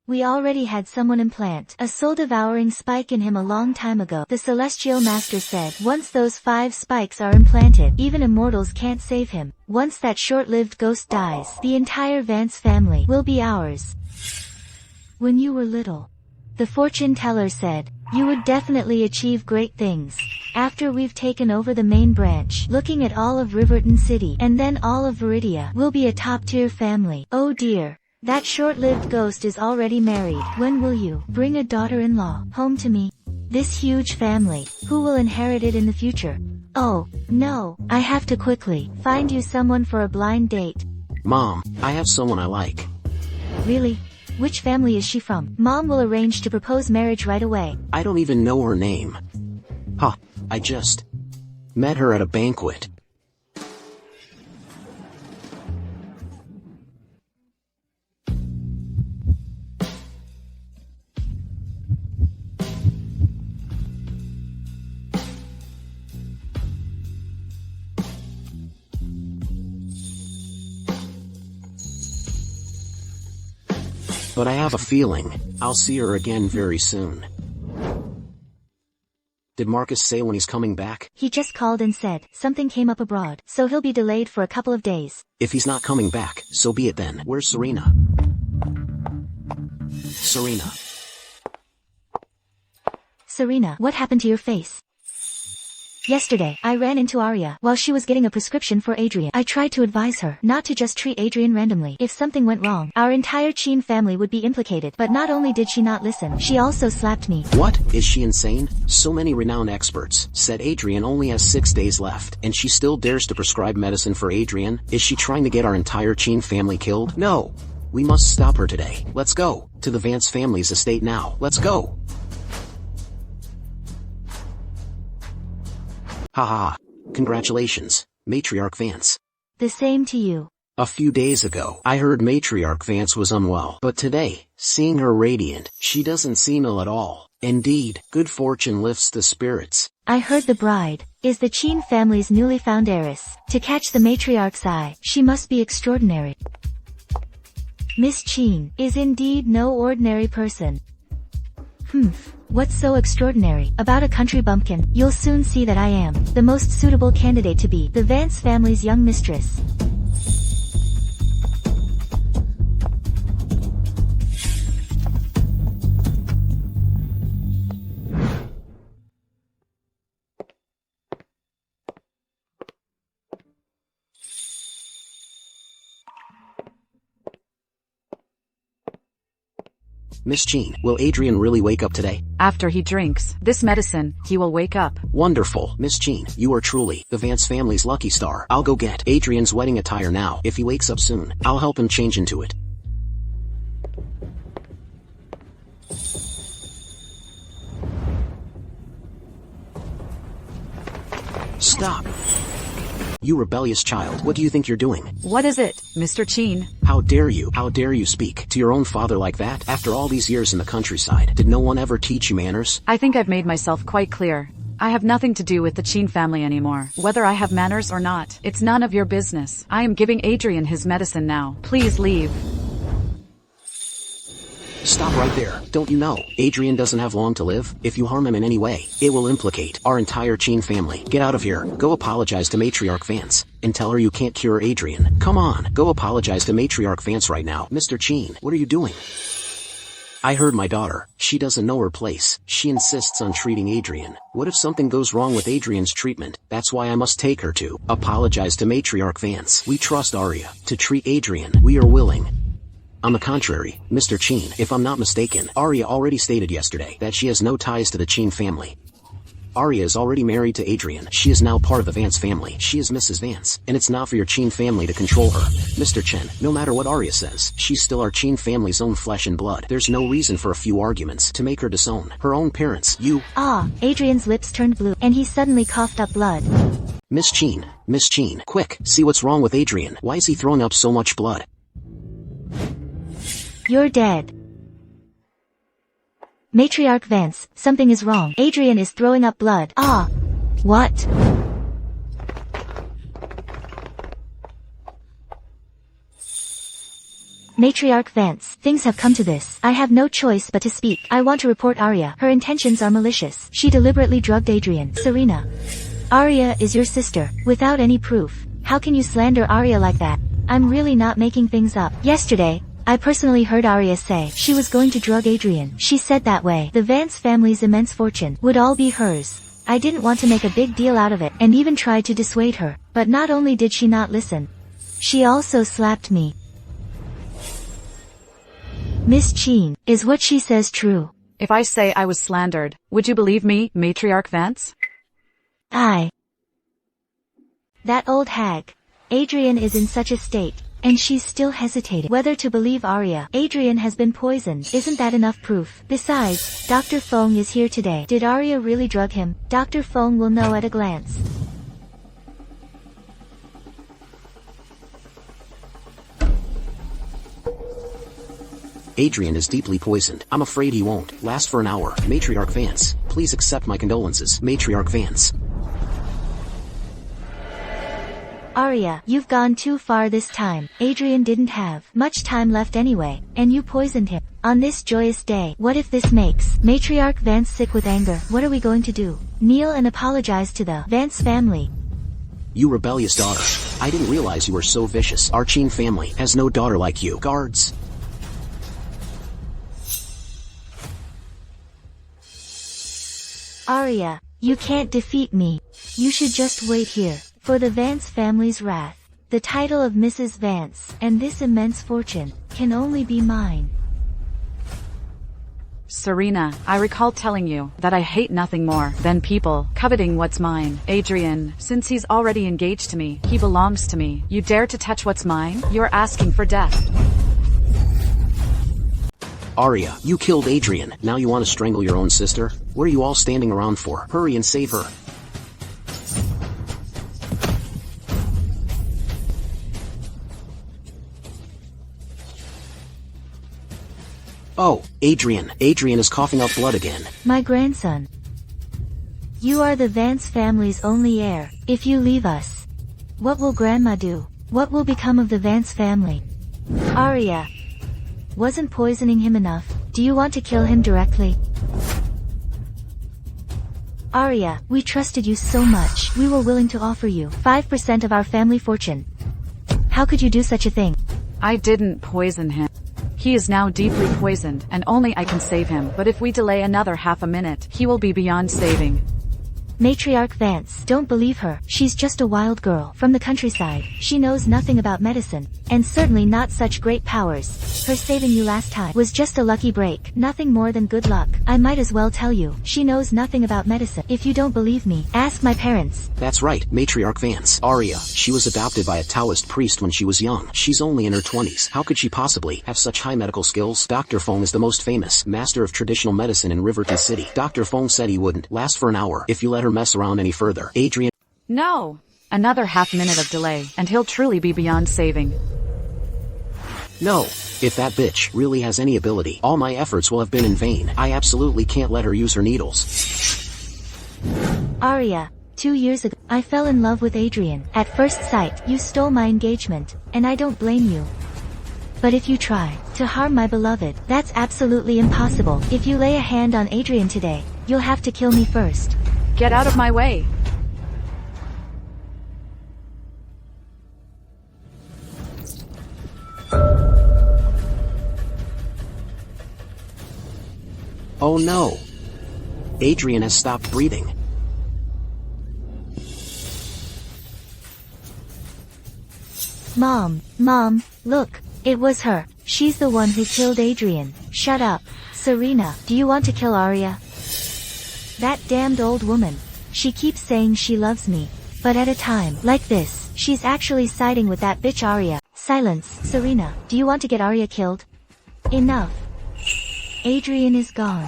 we already had someone implant a soul-devouring spike in him a long time ago. The Celestial Master said once those 5 spikes are implanted, even immortals can't save him. Once that short-lived ghost dies, the entire Vance family will be ours. When you were little, the fortune teller said you would definitely achieve great things. After we've taken over the main branch, looking at all of Riverton City and then all of Viridia, we'll be a top-tier family. Oh dear. That short-lived ghost is already married. When will you bring a daughter-in-law home to me? This huge family, who will inherit it in the future? Oh, no, I have to quickly find you someone for a blind date. Mom, I have someone I like. Really? Which family is she from? Mom will arrange to propose marriage right away. I don't even know her name. Huh, I just met her at a banquet. But I have a feeling I'll see her again very soon. Did Marcus say when he's coming back? He just called and said something came up abroad, so he'll be delayed for a couple of days. If he's not coming back, so be it then. Where's Serena? Serena. Serena, what happened to your face? Yesterday, I ran into Arya while she was getting a prescription for Adrian. I tried to advise her not to just treat Adrian randomly. If something went wrong, our entire Qin family would be implicated. But not only did she not listen, she also slapped me. What? Is she insane? So many renowned experts said Adrian only has 6 days left, and she still dares to prescribe medicine for Adrian? Is she trying to get our entire Qin family killed? No. We must stop her today. Let's go to the Vance family's estate now. Let's go. Haha. Congratulations, Matriarch Vance. The same to you. A few days ago, I heard Matriarch Vance was unwell, but today, seeing her radiant, she doesn't seem ill at all. Indeed, good fortune lifts the spirits. I heard the bride is the Qin family's newly found heiress. To catch the matriarch's eye, she must be extraordinary. Miss Qin is indeed no ordinary person. What's so extraordinary about a country bumpkin? You'll soon see that I am the most suitable candidate to be the Vance family's young mistress. Miss Jean, will Adrian really wake up today? After he drinks this medicine, he will wake up. Wonderful. Miss Jean, you are truly the Vance family's lucky star. I'll go get Adrian's wedding attire now. If he wakes up soon, I'll help him change into it. Stop! You rebellious child, what do you think you're doing? What is it, Mr. Qin? How dare you? How dare you speak to your own father like that? After all these years in the countryside, did no one ever teach you manners? I think I've made myself quite clear. I have nothing to do with the Qin family anymore. Whether I have manners or not, it's none of your business. I am giving Adrian his medicine now. Please leave. Stop right there. Don't you know, Adrian doesn't have long to live? If you harm him in any way, it will implicate our entire Qin family. Get out of here. Go apologize to Matriarch Vance, and tell her you can't cure Adrian. Come on, go apologize to Matriarch Vance right now. Mr. Qin, what are you doing? I heard my daughter. She doesn't know her place. She insists on treating Adrian. What if something goes wrong with Adrian's treatment? That's why I must take her to apologize to Matriarch Vance. We trust Arya to treat Adrian. We are willing. On the contrary, Mr. Qin, if I'm not mistaken, Arya already stated yesterday that she has no ties to the Qin family. Arya is already married to Adrian. She is now part of the Vance family. She is Mrs. Vance, and it's not for your Qin family to control her. Mr. Chen, no matter what Arya says, she's still our Qin family's own flesh and blood. There's no reason for a few arguments to make her disown her own parents. Adrian's lips turned blue, and he suddenly coughed up blood. Miss Qin, quick, see what's wrong with Adrian. Why is he throwing up so much blood? You're dead. Matriarch Vance, something is wrong. Adrian is throwing up blood. What? Matriarch Vance, things have come to this. I have no choice but to speak. I want to report Arya. Her intentions are malicious. She deliberately drugged Adrian. Serena. Arya is your sister. Without any proof, how can you slander Arya like that? I'm really not making things up. Yesterday, I personally heard Arya say she was going to drug Adrian. She said that way the Vance family's immense fortune would all be hers. I didn't want to make a big deal out of it and even tried to dissuade her. But not only did she not listen, she also slapped me. Miss Qin, is what she says true? If I say I was slandered, would you believe me, Matriarch Vance? That old hag. Adrian is in such a state, and she's still hesitating whether to believe Arya. Adrian has been poisoned. Isn't that enough proof? Besides, Dr. Feng is here today. Did Arya really drug him? Dr. Feng will know at a glance. Adrian is deeply poisoned. I'm afraid he won't last for an hour. Matriarch Vance, please accept my condolences. Matriarch Vance. Arya, you've gone too far this time. Adrian didn't have much time left anyway, and you poisoned him. On this joyous day, what if this makes Matriarch Vance sick with anger? What are we going to do? Kneel and apologize to the Vance family. You rebellious daughter. I didn't realize you were so vicious. Our Qin family has no daughter like you. Guards. Arya, you can't defeat me. You should just wait here for the Vance family's wrath. The title of Mrs. Vance and this immense fortune can only be mine. Serena, I recall telling you that I hate nothing more than people coveting what's mine. Adrian, since he's already engaged to me, he belongs to me. You dare to touch what's mine? You're asking for death. Arya, you killed Adrian. Now you want to strangle your own sister? What are you all standing around for? Hurry and save her. Oh, Adrian. Adrian is coughing up blood again. My grandson. You are the Vance family's only heir. If you leave us, what will Grandma do? What will become of the Vance family? Arya. Wasn't poisoning him enough? Do you want to kill him directly? Arya, we trusted you so much. We were willing to offer you 5% of our family fortune. How could you do such a thing? I didn't poison him. He is now deeply poisoned, and only I can save him. But if we delay another half a minute, he will be beyond saving. Matriarch Vance, don't believe her. She's just a wild girl from the countryside. She knows nothing about medicine, and certainly not such great powers. Her saving you last time was just a lucky break, nothing more than good luck. I might as well tell you, she knows nothing about medicine. If you don't believe me, ask my parents. That's right, Matriarch Vance. Arya, she was adopted by a Taoist priest when she was young. She's only in her 20s. How could she possibly have such high medical skills? Dr. Fong is the most famous master of traditional medicine in Riverton City. Dr. Fong said he wouldn't last for an hour if you let her mess around any further. Adrian. No! Another half minute of delay, and he'll truly be beyond saving. No. If that bitch really has any ability, all my efforts will have been in vain. I absolutely can't let her use her needles. Arya, 2 years ago, I fell in love with Adrian. At first sight, you stole my engagement, and I don't blame you. But if you try to harm my beloved, that's absolutely impossible. If you lay a hand on Adrian today, you'll have to kill me first. Get out of my way! Oh no! Adrian has stopped breathing. Mom, look, it was her. She's the one who killed Adrian. Shut up. Serena, do you want to kill Arya? That damned old woman. She keeps saying she loves me. But at a time like this, she's actually siding with that bitch Arya. Silence, Serena. Do you want to get Arya killed? Enough. Adrian is gone.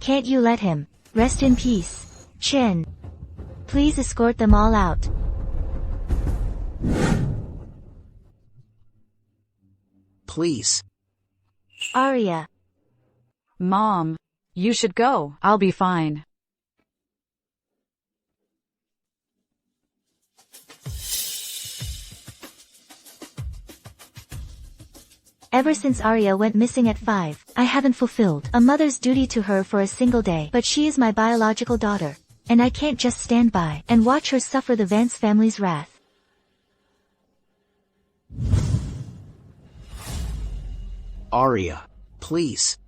Can't you let him rest in peace? Chen. Please escort them all out. Please. Arya. Mom. You should go. I'll be fine. Ever since Arya went missing at 5, I haven't fulfilled a mother's duty to her for a single day. But she is my biological daughter, and I can't just stand by and watch her suffer the Vance family's wrath. Arya, please.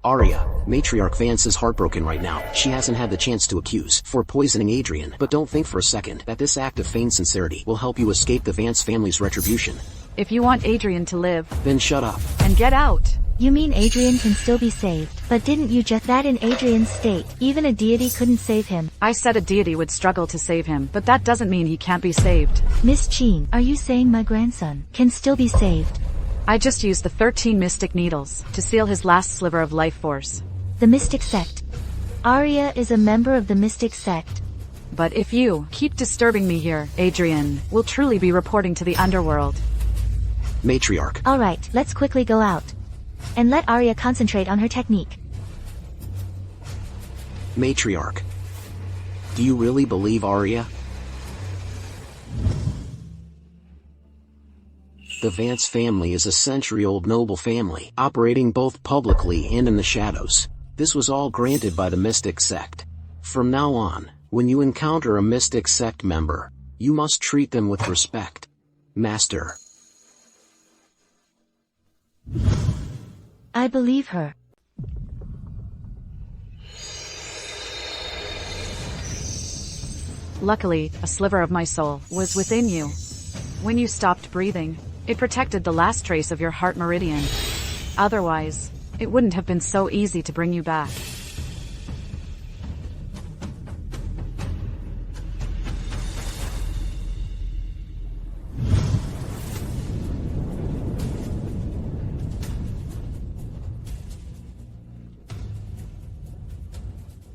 Arya, Matriarch Vance is heartbroken right now. She hasn't had the chance to accuse for poisoning Adrian. But don't think for a second that this act of feigned sincerity will help you escape the Vance family's retribution. If you want Adrian to live, Then shut up. and get out. You mean Adrian can still be saved? But didn't you just that in Adrian's state, even a deity couldn't save him? I said a deity would struggle to save him, but that doesn't mean he can't be saved. Miss Qin, are you saying my grandson can still be saved? I just used the 13 mystic needles to seal his last sliver of life force. The Mystic Sect. Arya is a member of the Mystic Sect. But if you keep disturbing me here, Adrian will truly be reporting to the underworld. Matriarch. Alright, let's quickly go out. And let Arya concentrate on her technique. Matriarch. Do you really believe Arya? The Vance family is a century-old noble family, operating both publicly and in the shadows. This was all granted by the Mystic Sect. From now on, when you encounter a Mystic Sect member, you must treat them with respect. Master. I believe her. Luckily, a sliver of my soul was within you. When you stopped breathing, it protected the last trace of your heart meridian. Otherwise, it wouldn't have been so easy to bring you back.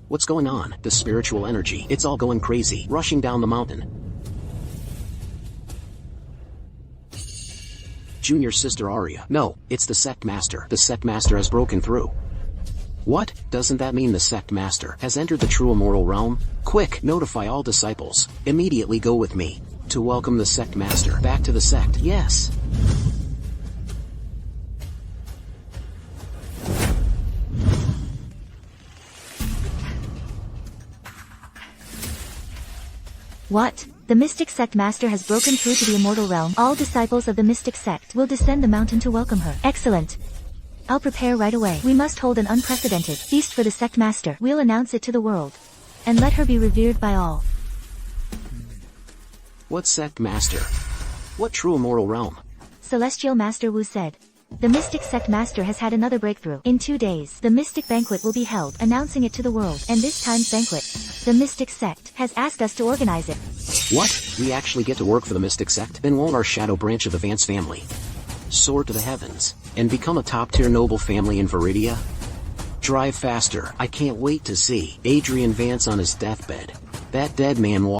What's going on? The spiritual energy. It's all going crazy, rushing down the mountain. Junior sister Arya. No, it's the sect master. The sect master has broken through. What? Doesn't that mean the sect master has entered the true immortal realm? Quick, notify all disciples. Immediately go with me to welcome the sect master back to the sect. Yes. What? The mystic sect master has broken through to the immortal realm. All disciples of the mystic sect will descend the mountain to welcome her. Excellent. I'll prepare right away. We must hold an unprecedented feast for the sect master. We'll announce it to the world, and let her be revered by all. What sect master? What true immortal realm? Celestial Master Wu said. The mystic sect master has had another breakthrough. In 2 days, the mystic banquet will be held, announcing it to the world. And this time's banquet, the mystic sect has asked us to organize it. What? We actually get to work for the mystic sect? Then won't our shadow branch of the Vance family soar to the heavens and become a top-tier noble family in Viridia? Drive faster. I can't wait to see Adrian Vance on his deathbed. That dead man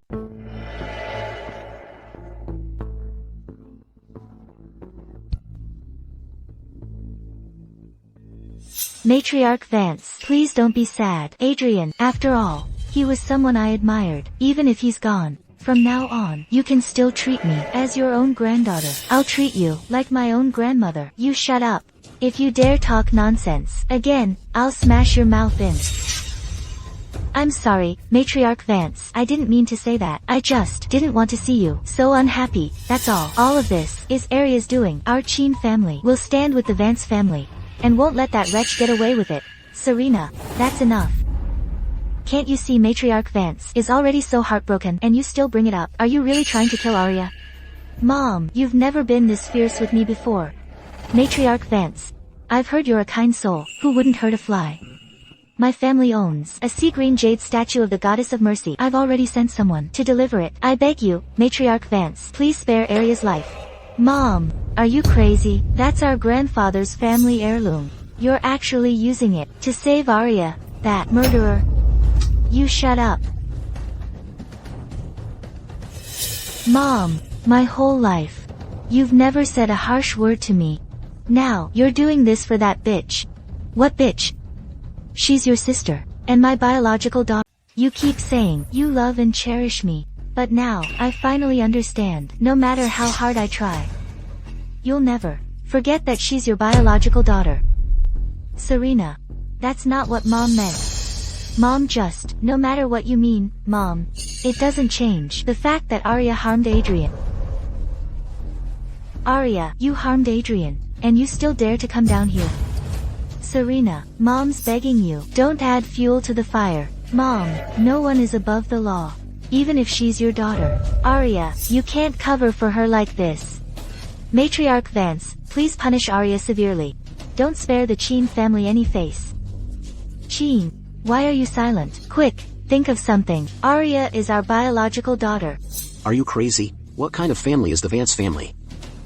Matriarch Vance, please don't be sad. Adrian, after all, he was someone I admired. Even if he's gone, from now on, you can still treat me as your own granddaughter. I'll treat you like my own grandmother. You shut up. If you dare talk nonsense again, I'll smash your mouth in. I'm sorry, Matriarch Vance. I didn't mean to say that. I just didn't want to see you so unhappy, that's all. All of this is Aria's doing. Our Qin family will stand with the Vance family and won't let that wretch get away with it. Serena, that's enough. Can't you see Matriarch Vance is already so heartbroken and you still bring it up? Are you really trying to kill Aria? Mom, you've never been this fierce with me before. Matriarch Vance, I've heard you're a kind soul who wouldn't hurt a fly. My family owns a sea green jade statue of the goddess of mercy. I've already sent someone to deliver it. I beg you, Matriarch Vance, please spare Aria's life. Mom, are you crazy? That's our grandfather's family heirloom. You're actually using it to save Aria, that murderer. You shut up. Mom, my whole life, you've never said a harsh word to me. Now, you're doing this for that bitch. What bitch? She's your sister, and my biological daughter. You keep saying you love and cherish me. But now, I finally understand. No matter how hard I try, you'll never forget that she's your biological daughter. Serena, that's not what Mom meant. Mom just, no matter what you mean, Mom, it doesn't change the fact that Aria harmed Adrian. Aria, you harmed Adrian, and you still dare to come down here. Serena, Mom's begging you, don't add fuel to the fire. Mom, no one is above the law. Even if she's your daughter. Aria, you can't cover for her like this. Matriarch Vance, please punish Aria severely. Don't spare the Qin family any face. Qin, why are you silent? Quick, think of something. Aria is our biological daughter. Are you crazy? What kind of family is the Vance family?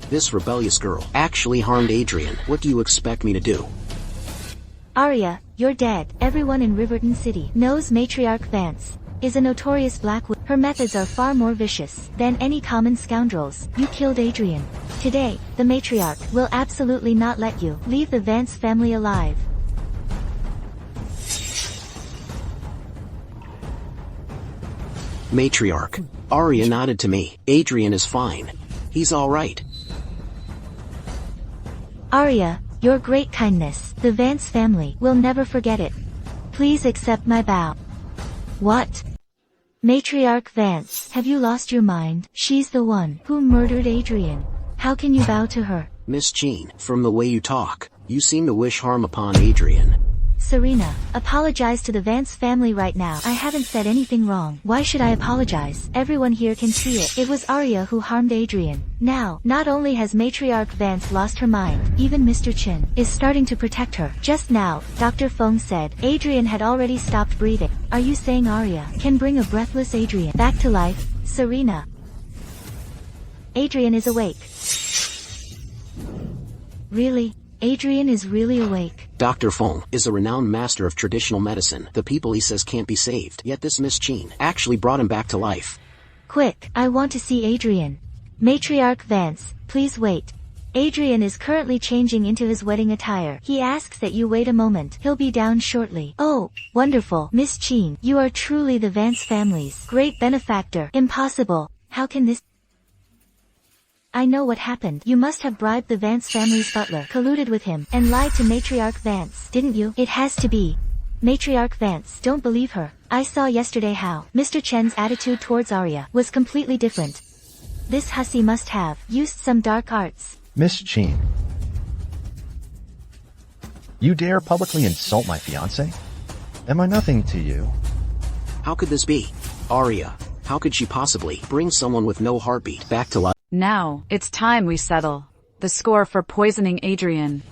This rebellious girl actually harmed Adrian. What do you expect me to do? Aria, you're dead. Everyone in Riverton City knows Matriarch Vance is a notorious black witch. Her methods are far more vicious than any common scoundrels. You killed Adrian. Today, the matriarch will absolutely not let you leave the Vance family alive. Matriarch. Aria nodded to me. Adrian is fine. He's alright. Aria, your great kindness, the Vance family will never forget it. Please accept my bow. What? Matriarch Vance, have you lost your mind? She's the one who murdered Adrian. How can you bow to her? Miss Qin, from the way you talk, you seem to wish harm upon Adrian. Serena, apologize to the Vance family right now. I haven't said anything wrong. Why should I apologize? Everyone here can see it. It was Aria who harmed Adrian. Now, not only has Matriarch Vance lost her mind, even Mr. Qin is starting to protect her. Just now, Dr. Feng said Adrian had already stopped breathing. Are you saying Aria can bring a breathless Adrian back to life? Serena. Adrian is awake. Really? Adrian is really awake. Dr. Feng is a renowned master of traditional medicine. The people he says can't be saved. Yet this Miss Qin actually brought him back to life. Quick, I want to see Adrian. Matriarch Vance, please wait. Adrian is currently changing into his wedding attire. He asks that you wait a moment. He'll be down shortly. Oh, wonderful. Miss Qin, you are truly the Vance family's great benefactor. Impossible. How can this... I know what happened. You must have bribed the Vance family's butler, colluded with him, and lied to Matriarch Vance, didn't you? It has to be Matriarch Vance. Don't believe her. I saw yesterday how Mr. Chen's attitude towards Arya was completely different. This hussy must have used some dark arts. Miss Qin, you dare publicly insult my fiancé? Am I nothing to you? How could this be? Arya, how could she possibly bring someone with no heartbeat back to life? Now, it's time we settle the score for poisoning Adrian.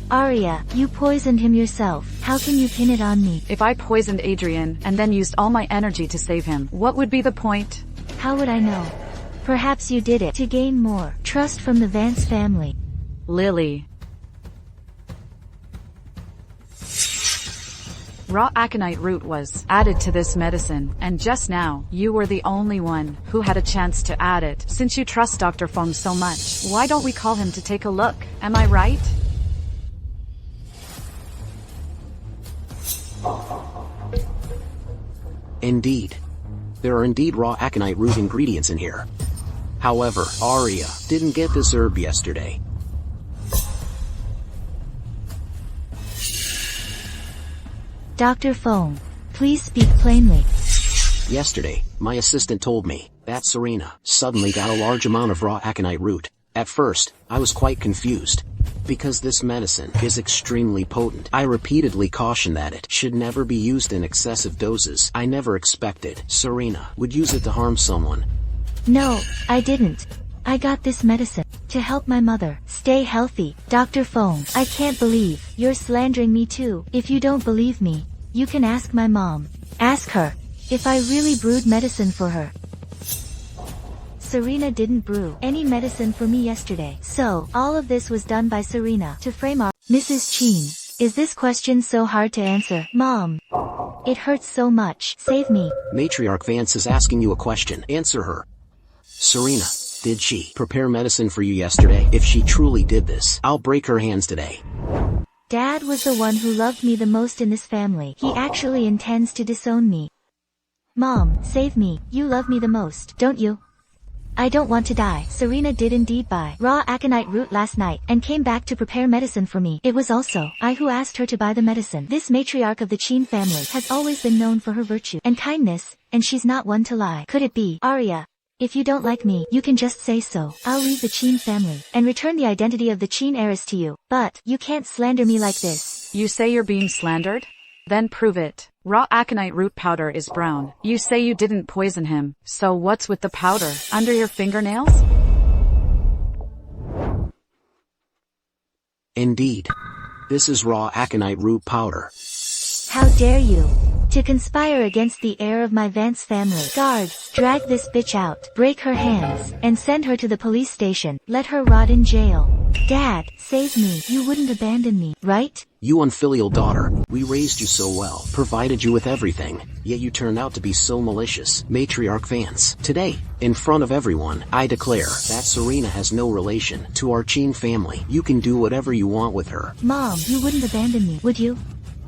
Arya, you poisoned him yourself. How can you pin it on me? If I poisoned Adrian and then used all my energy to save him, what would be the point? How would I know? Perhaps you did it to gain more trust from the Vance family. Lily. Raw aconite root was added to this medicine, and just now, you were the only one who had a chance to add it. Since you trust Dr. Feng so much, why don't we call him to take a look? Am I right? Indeed. There are indeed raw aconite root ingredients in here. However, Arya didn't get this herb yesterday. Dr. Feng, please speak plainly. Yesterday, my assistant told me that Serena suddenly got a large amount of raw aconite root. At first, I was quite confused. Because this medicine is extremely potent, I repeatedly cautioned that it should never be used in excessive doses. I never expected Serena would use it to harm someone. No, I didn't. I got this medicine to help my mother stay healthy. Dr. Feng, I can't believe you're slandering me too. If you don't believe me, you can ask my mom. Ask her if I really brewed medicine for her. Serena didn't brew any medicine for me yesterday. So, all of this was done by Serena to frame our... Mrs. Qin, is this question so hard to answer? Mom, it hurts so much. Save me. Matriarch Vance is asking you a question. Answer her. Serena, did she prepare medicine for you yesterday? If she truly did this, I'll break her hands today. Dad was the one who loved me the most in this family. He actually intends to disown me. Mom, save me. You love me the most, don't you? I don't want to die. Serena did indeed buy raw aconite root last night and came back to prepare medicine for me. It was also I who asked her to buy the medicine. This matriarch of the Qin family has always been known for her virtue and kindness, and she's not one to lie. Could it be? Arya, if you don't like me, you can just say so. I'll leave the Qin family and return the identity of the Qin heiress to you. But you can't slander me like this. You say you're being slandered? Then prove it. Raw aconite root powder is brown. You say you didn't poison him, so what's with the powder? Under your fingernails? Indeed. This is raw aconite root powder. How dare you! To conspire against the heir of my Vance family. Guards, drag this bitch out, break her hands, and send her to the police station. Let her rot in jail. Dad, save me. You wouldn't abandon me, right? You unfilial daughter, we raised you so well, provided you with everything, yet you turned out to be so malicious. Matriarch Vance. Today, in front of everyone, I declare that Serena has no relation to our Qin family. You can do whatever you want with her. Mom, you wouldn't abandon me, would you?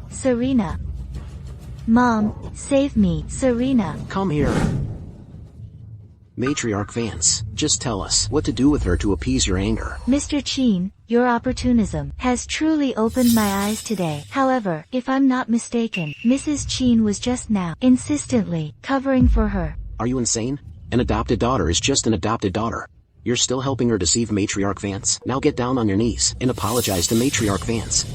Serena. Mom, save me, Serena. Come here. Matriarch Vance, just tell us what to do with her to appease your anger. Mr. Qin, your opportunism has truly opened my eyes today. However, if I'm not mistaken, Mrs. Qin was just now insistently covering for her. Are you insane? An adopted daughter is just an adopted daughter. You're still helping her deceive Matriarch Vance. Now get down on your knees and apologize to Matriarch Vance.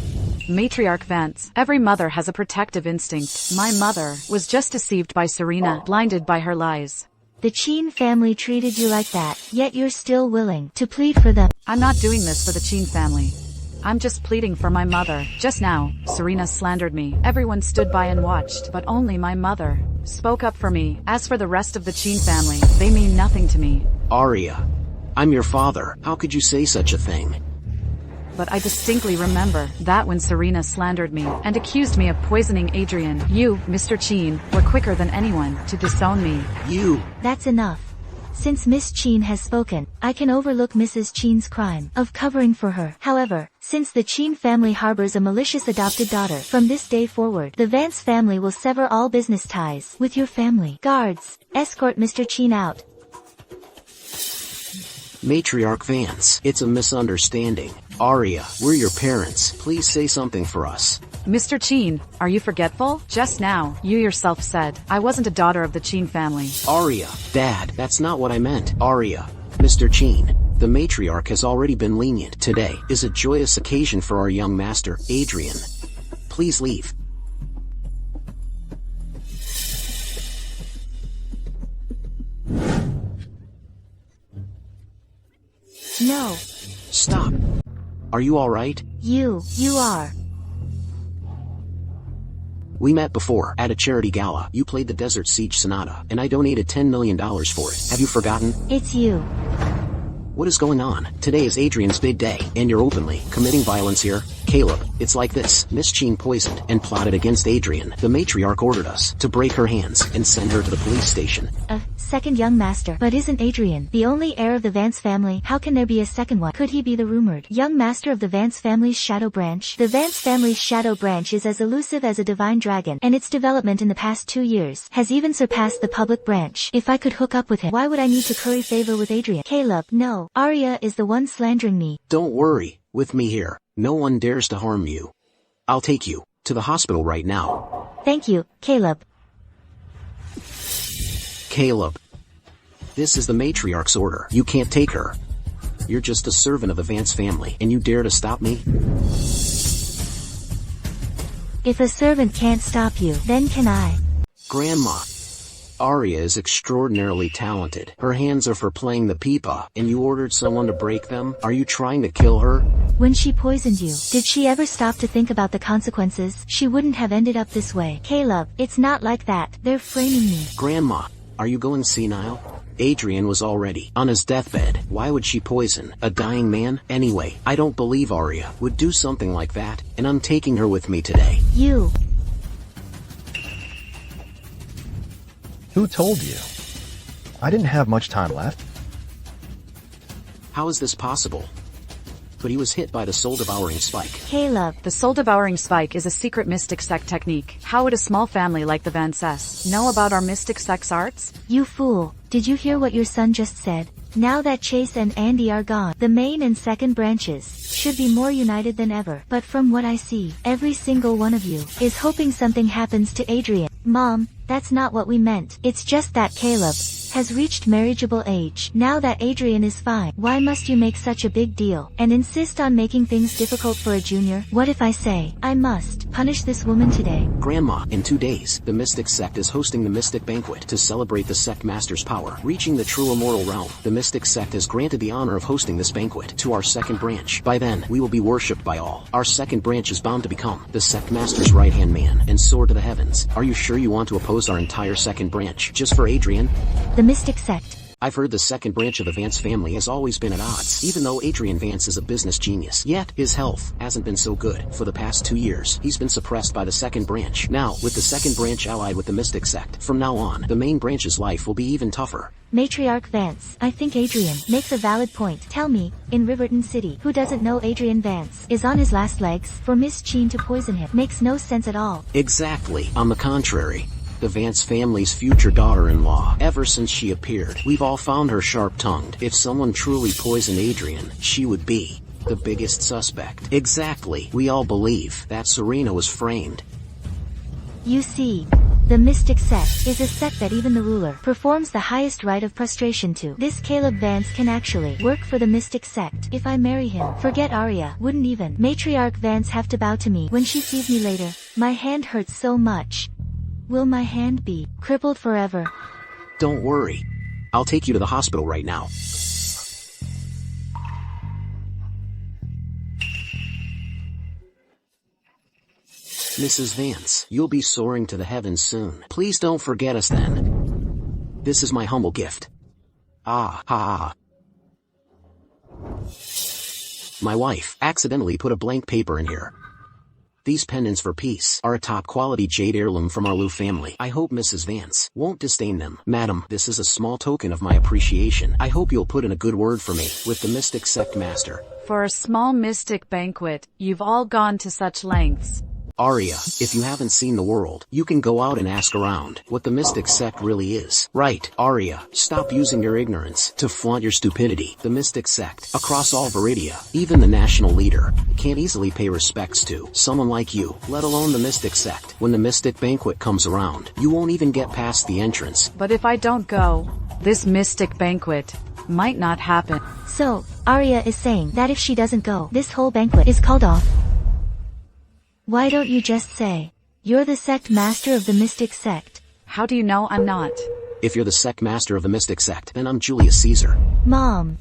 Matriarch Vance, every mother has a protective instinct. My mother was just deceived by Serena, blinded by her lies. The Qin family treated you like that, yet you're still willing to plead for them. I'm not doing this for the Qin family. I'm just pleading for my mother. Just now, Serena slandered me. Everyone stood by and watched, but only my mother spoke up for me. As for the rest of the Qin family, they mean nothing to me. Arya, I'm your father. How could you say such a thing? But I distinctly remember that when Serena slandered me and accused me of poisoning Adrian, you, Mr. Qin, were quicker than anyone to disown me. You! That's enough. Since Miss Qin has spoken, I can overlook Mrs. Qin's crime of covering for her. However, since the Qin family harbors a malicious adopted daughter, from this day forward, the Vance family will sever all business ties with your family. Guards, escort Mr. Qin out. Matriarch Vance, it's a misunderstanding. Arya, we're your parents. Please say something for us. Mr. Qin, are you forgetful? Just now, you yourself said, I wasn't a daughter of the Qin family. Arya, Dad, that's not what I meant. Arya, Mr. Qin, the matriarch has already been lenient. Today is a joyous occasion for our young master, Adrian. Please leave. No. Stop. Are you alright? You are. We met before, at a charity gala. You played the Desert Siege Sonata, and I donated $10 million for it. Have you forgotten? It's you. What is going on? Today is Adrian's big day, and you're openly committing violence here? Caleb, it's like this. Miss Qin poisoned and plotted against Adrian. The matriarch ordered us to break her hands and send her to the police station. Second young master. But isn't Adrian the only heir of the Vance family? How can there be a second one? Could he be the rumored young master of the Vance family's shadow branch? The Vance family's shadow branch is as elusive as a divine dragon, and its development in the past 2 years has even surpassed the public branch. If I could hook up with him, why would I need to curry favor with Adrian? Caleb, no. Arya is the one slandering me. Don't worry, with me here, no one dares to harm you. I'll take you to the hospital right now. Thank you, Caleb. Caleb. This is the matriarch's order. You can't take her. You're just a servant of the Vance family, and you dare to stop me? If a servant can't stop you, then can I? Grandma. Arya is extraordinarily talented. Her hands are for playing the pipa, and you ordered someone to break them? Are you trying to kill her? When she poisoned you, did she ever stop to think about the consequences? She wouldn't have ended up this way. Caleb, it's not like that. They're framing me. Grandma, are you going senile? Adrian was already on his deathbed. Why would she poison a dying man? Anyway, I don't believe Arya would do something like that, and I'm taking her with me today. You. Who told you? I didn't have much time left. How is this possible? But he was hit by the soul-devouring spike. Caleb. The soul-devouring spike is a secret mystic sect technique. How would a small family like the Vances know about our mystic sect's arts? You fool. Did you hear what your son just said? Now that Chase and Andy are gone, the main and second branches should be more united than ever. But from what I see, every single one of you is hoping something happens to Adrian. Mom, that's not what we meant. It's just that Caleb has reached marriageable age. Now that Adrian is fine, why must you make such a big deal and insist on making things difficult for a junior? What if I say, I must punish this woman today? Grandma, in 2 days, the Mystic Sect is hosting the Mystic Banquet to celebrate the Sect Master's power, reaching the true immortal realm. The Mystic Sect has granted the honor of hosting this banquet to our second branch. By then, we will be worshipped by all. Our second branch is bound to become the Sect Master's right-hand man and soar to the heavens. Are you sure you want to oppose our entire second branch just for Adrian? The Mystic Sect. I've heard the second branch of the Vance family has always been at odds, even though Adrian Vance is a business genius. Yet, his health hasn't been so good. For the past 2 years, he's been suppressed by the second branch. Now, with the second branch allied with the Mystic Sect, from now on, the main branch's life will be even tougher. Matriarch Vance, I think Adrian makes a valid point. Tell me, in Riverton City, who doesn't know Adrian Vance is on his last legs? For Miss Qin to poison him makes no sense at all. Exactly. On the contrary. The Vance family's future daughter-in-law. Ever since she appeared, we've all found her sharp-tongued. If someone truly poisoned Adrian, she would be the biggest suspect. Exactly. We all believe that Serena was framed. You see, the Mystic Sect is a sect that even the ruler performs the highest rite of prostration to. This Caleb Vance can actually work for the Mystic Sect. If I marry him, forget Arya. Wouldn't even Matriarch Vance have to bow to me when she sees me later? My hand hurts so much. Will my hand be crippled forever? Don't worry. I'll take you to the hospital right now. Mrs. Vance, you'll be soaring to the heavens soon. Please don't forget us then. This is my humble gift. Ah, ha, ha. My wife accidentally put a blank paper in here. These pendants for peace are a top-quality jade heirloom from our Liu family. I hope Mrs. Vance won't disdain them. Madam, this is a small token of my appreciation. I hope you'll put in a good word for me with the Mystic Sect Master. For a small mystic banquet, you've all gone to such lengths. Arya, if you haven't seen the world, you can go out and ask around what the Mystic Sect really is. Right, Arya, stop using your ignorance to flaunt your stupidity. The Mystic Sect, across all Viridia, even the national leader, can't easily pay respects to someone like you, let alone the Mystic Sect. When the Mystic Banquet comes around, you won't even get past the entrance. But if I don't go, this mystic banquet might not happen. So, Arya is saying that if she doesn't go, this whole banquet is called off. Why don't you just say, you're the sect master of the Mystic Sect? How do you know I'm not? If you're the sect master of the Mystic Sect, then I'm Julius Caesar. Mom.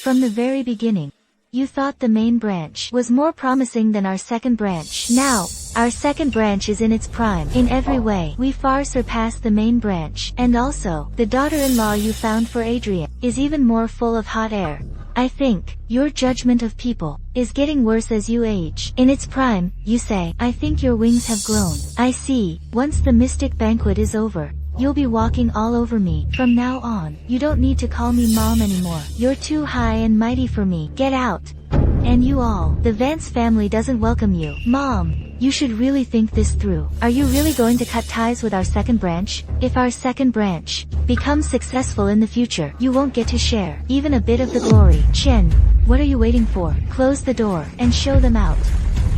From the very beginning, you thought the main branch was more promising than our second branch. Now, our second branch is in its prime. In every way, we far surpass the main branch. And also, the daughter-in-law you found for Adrian is even more full of hot air. I think, your judgment of people is getting worse as you age. In its prime, you say, I think your wings have grown. I see, once the mystic banquet is over, you'll be walking all over me. From now on, you don't need to call me mom anymore. You're too high and mighty for me. Get out. And you all, the Vance family doesn't welcome you. Mom, you should really think this through. Are you really going to cut ties with our second branch? If our second branch becomes successful in the future, you won't get to share even a bit of the glory. Chen, what are you waiting for? Close the door and show them out.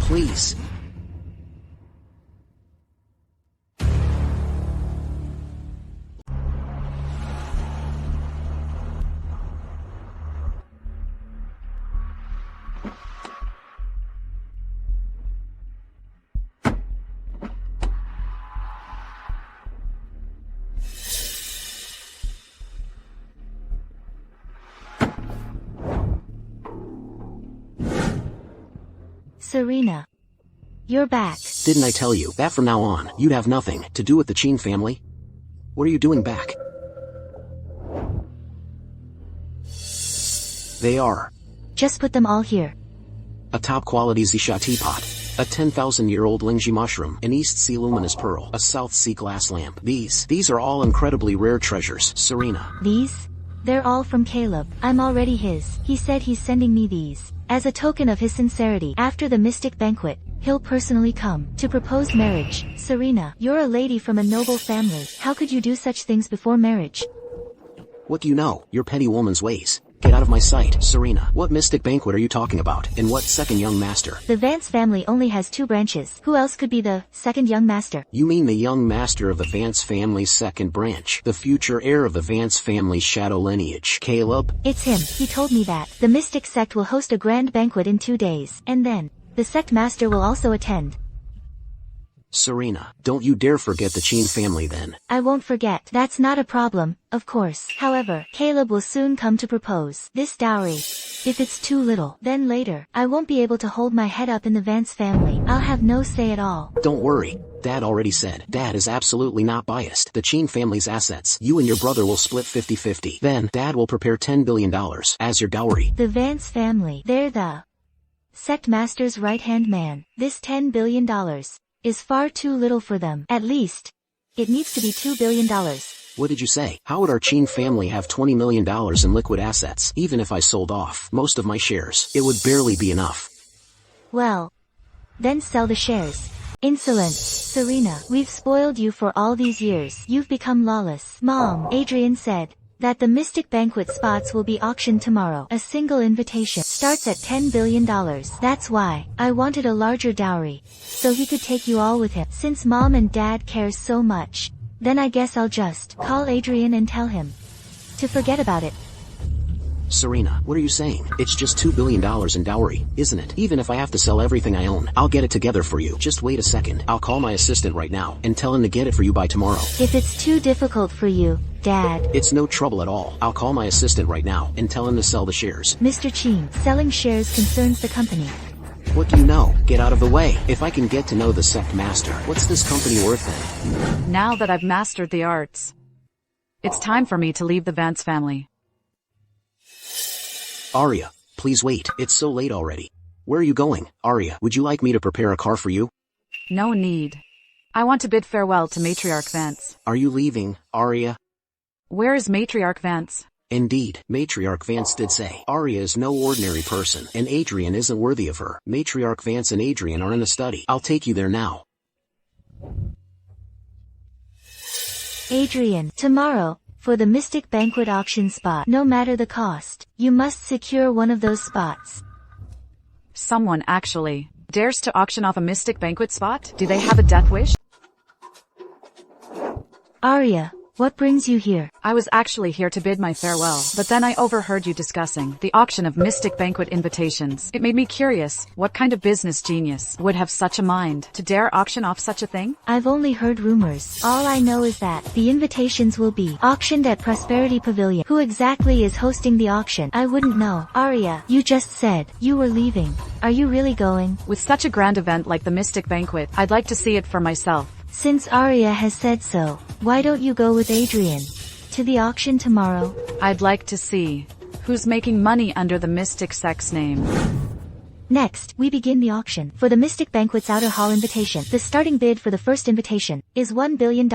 Please. Serena. You're back. Didn't I tell you that from now on, you'd have nothing to do with the Qin family? What are you doing back? They are. Just put them all here. A top-quality Zisha teapot. A 10,000-year-old Lingji mushroom. An East Sea luminous pearl. A South Sea glass lamp. These are all incredibly rare treasures, Serena. These? They're all from Caleb. I'm already his. He said he's sending me these as a token of his sincerity. After the mystic banquet, he'll personally come to propose marriage. Serena, you're a lady from a noble family. How could you do such things before marriage? What do you know? Your petty woman's ways. Get out of my sight, Serena. What mystic banquet are you talking about? And what second young master? The Vance family only has 2 branches. Who else could be the second young master? You mean the young master of the Vance family's second branch? The future heir of the Vance family's shadow lineage, Caleb? It's him. He told me that. The mystic sect will host a grand banquet in 2 days. And then, the sect master will also attend. Serena, don't you dare forget the Qin family then. I won't forget. That's not a problem, of course. However, Caleb will soon come to propose this dowry. If it's too little, then later, I won't be able to hold my head up in the Vance family. I'll have no say at all. Don't worry. Dad already said. Dad is absolutely not biased. The Qin family's assets, you and your brother will split 50-50. Then, Dad will prepare $10 billion as your dowry. The Vance family. They're the sect master's right-hand man. This $10 billion is far too little for them. At least, it needs to be $2 billion. What did you say? How would our Qin family have $20 million in liquid assets? Even if I sold off most of my shares, it would barely be enough. Well, then sell the shares. Insolent. Serena, we've spoiled you for all these years. You've become lawless. Mom, Adrian said that the mystic banquet spots will be auctioned tomorrow. A single invitation starts at $10 billion. That's why I wanted a larger dowry, so he could take you all with him. Since Mom and Dad cares so much, then I guess I'll just call Adrian and tell him to forget about it. Serena, what are you saying? It's just $2 billion in dowry, isn't it? Even if I have to sell everything I own, I'll get it together for you. Just wait a second. I'll call my assistant right now and tell him to get it for you by tomorrow. If it's too difficult for you, Dad. It's no trouble at all. I'll call my assistant right now and tell him to sell the shares. Mr. Qin, selling shares concerns the company. What do you know? Get out of the way. If I can get to know the sect master, what's this company worth then? Now that I've mastered the arts, it's time for me to leave the Vance family. Arya, please wait. It's so late already. Where are you going, Arya? Would you like me to prepare a car for you? No need. I want to bid farewell to Matriarch Vance. Are you leaving, Arya? Where is Matriarch Vance? Indeed, Matriarch Vance did say, Arya is no ordinary person, and Adrian isn't worthy of her. Matriarch Vance and Adrian are in a study. I'll take you there now. Adrian, tomorrow, for the Mystic Banquet auction spot, no matter the cost, you must secure one of those spots. Someone actually dares to auction off a Mystic Banquet spot? Do they have a death wish? Arya, what brings you here? I was actually here to bid my farewell, but then I overheard you discussing the auction of Mystic Banquet invitations. It made me curious, what kind of business genius would have such a mind to dare auction off such a thing? I've only heard rumors. All I know is that the invitations will be auctioned at Prosperity Pavilion. Who exactly is hosting the auction? I wouldn't know. Arya, you just said you were leaving. Are you really going? With such a grand event like the Mystic Banquet, I'd like to see it for myself. Since Arya has said so, why don't you go with Adrian to the auction tomorrow? I'd like to see who's making money under the Mystic Sex name. Next, we begin the auction for the Mystic Banquet's Outer Hall invitation. The starting bid for the first invitation is $1 billion.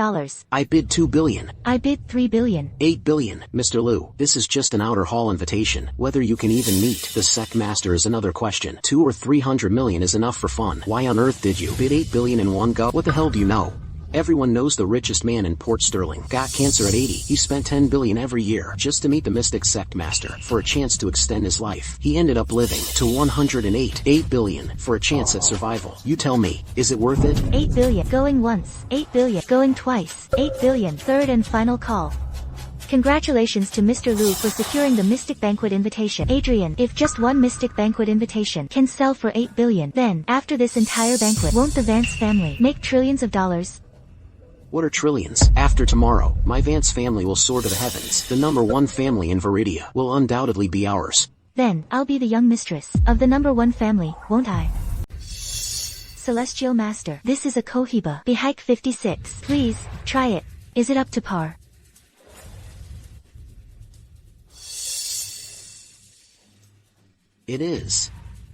I bid $2 billion. I bid $3 billion. $8 billion. Mr. Liu, this is just an outer hall invitation. Whether you can even meet the sect master is another question. 200 or 300 million is enough for fun. Why on earth did you bid $8 billion in one go? What the hell do you know? Everyone knows the richest man in Port Sterling got cancer at 80. He spent $10 billion every year just to meet the mystic sect master for a chance to extend his life. He ended up living to 108. $8 billion for a chance at survival. You tell me, is it worth it? $8 billion going once, $8 billion going twice, $8 billion third and final call. Congratulations to Mr. Liu for securing the Mystic Banquet invitation. Adrian, if just one Mystic Banquet invitation can sell for $8 billion, then, after this entire banquet, won't the Vance family make trillions of dollars? What are trillions? After tomorrow, my Vance family will soar to the heavens. The #1 family in Viridia will undoubtedly be ours. Then, I'll be the young mistress of the #1 family, won't I? Celestial Master, this is a Cohiba. Behike 56. Please, try it. Is it up to par? It is.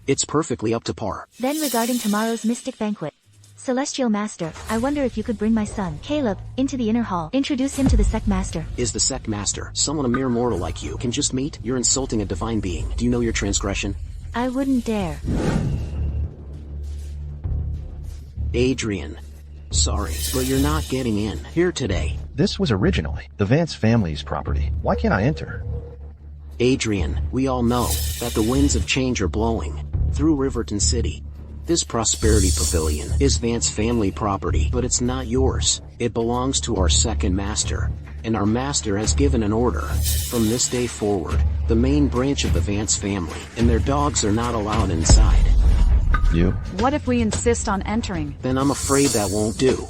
It's perfectly up to par. Then regarding tomorrow's Mystic Banquet. Celestial Master, I wonder if you could bring my son, Caleb, into the inner hall. Introduce him to the Sect Master. Is the Sect Master someone a mere mortal like you can just meet? You're insulting a divine being. Do you know your transgression? I wouldn't dare. Adrian. Sorry, but you're not getting in here today. This was originally the Vance family's property. Why can't I enter? Adrian, we all know that the winds of change are blowing through Riverton City. This Prosperity Pavilion is Vance family property, but it's not yours. It belongs to our second master, and our master has given an order. From this day forward, the main branch of the Vance family and their dogs are not allowed inside. You? What if we insist on entering? Then I'm afraid that won't do.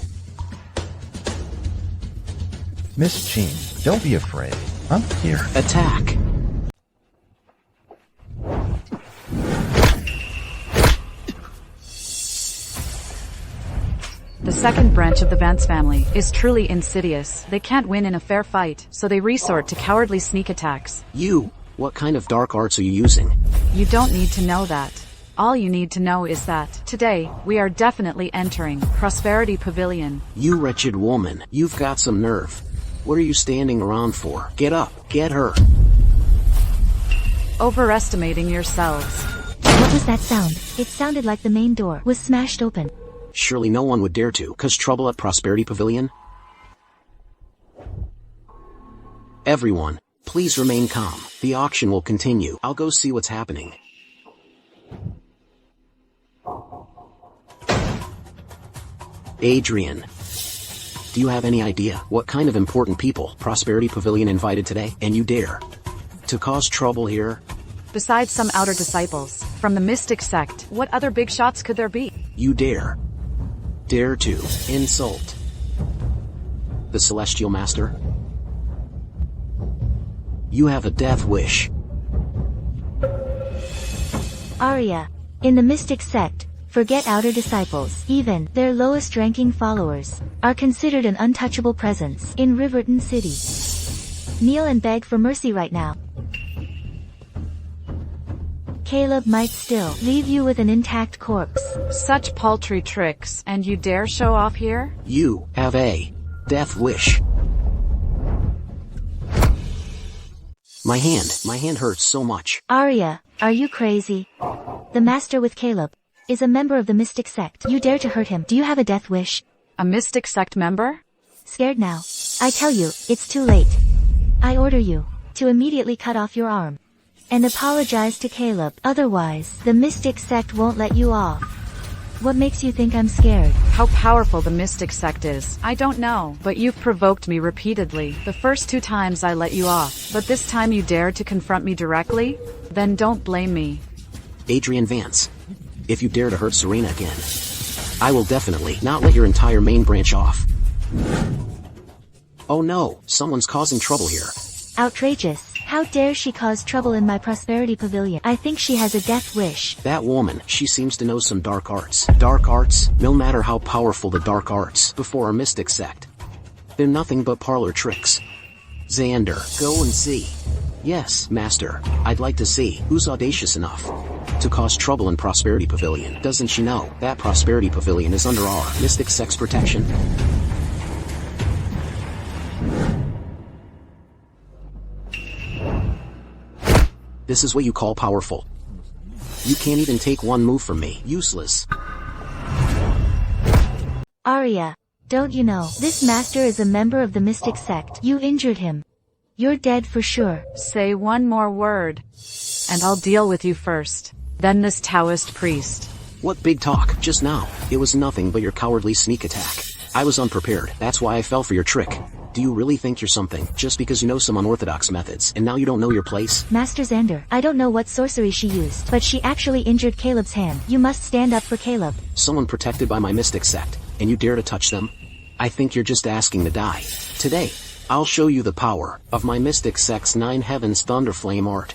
Miss Qin, don't be afraid. I'm here. Attack! The second branch of the Vance family is truly insidious. They can't win in a fair fight, so they resort to cowardly sneak attacks. You! What kind of dark arts are you using? You don't need to know that. All you need to know is that, today, we are definitely entering Prosperity Pavilion. You wretched woman, you've got some nerve. What are you standing around for? Get up, get her. Overestimating yourselves. What was that sound? It sounded like the main door was smashed open. Surely no one would dare to cause trouble at Prosperity Pavilion. Everyone, please remain calm. The auction will continue. I'll go see what's happening. Adrian, do you have any idea what kind of important people Prosperity Pavilion invited today? And you dare to cause trouble here? Besides some outer disciples from the Mystic Sect, what other big shots could there be? You dare to insult the Celestial Master? You have a death wish. Arya, in the Mystic Sect, forget outer disciples. Even their lowest-ranking followers are considered an untouchable presence in Riverton City. Kneel and beg for mercy right now. Caleb might still leave you with an intact corpse. Such paltry tricks, and you dare show off here? You have a death wish. My hand hurts so much. Arya, are you crazy? The master with Caleb is a member of the mystic sect. You dare to hurt him. Do you have a death wish? A mystic sect member? Scared now? I tell you, it's too late. I order you to immediately cut off your arm and apologize to Caleb. Otherwise, the mystic sect won't let you off. What makes you think I'm scared? How powerful the mystic sect is, I don't know, but you've provoked me repeatedly. The first 2 times I let you off, but this time you dared to confront me directly? Then don't blame me. Adrian Vance, if you dare to hurt Serena again, I will definitely not let your entire main branch off. Oh no, someone's causing trouble here. Outrageous. How dare she cause trouble in my prosperity pavilion? I think she has a death wish. That woman, she seems to know some dark arts. Dark arts, no matter how powerful the dark arts before a mystic sect, they're nothing but parlor tricks. Xander, go and see. Yes, master, I'd like to see who's audacious enough to cause trouble in Prosperity Pavilion. Doesn't she know that Prosperity Pavilion is under our mystic sect's protection? This is what you call powerful. You can't even take one move from me. Useless. Arya, don't you know, this master is a member of the mystic sect. You injured him. You're dead for sure. Say one more word, and I'll deal with you first. Then this Taoist priest. What big talk, just now. It was nothing but your cowardly sneak attack. I was unprepared, that's why I fell for your trick. Do you really think you're something, just because you know some unorthodox methods, and now you don't know your place? Master Xander, I don't know what sorcery she used, but she actually injured Caleb's hand. You must stand up for Caleb. Someone protected by my mystic sect, and you dare to touch them? I think you're just asking to die. Today, I'll show you the power of my mystic sect's 9 heavens thunderflame art.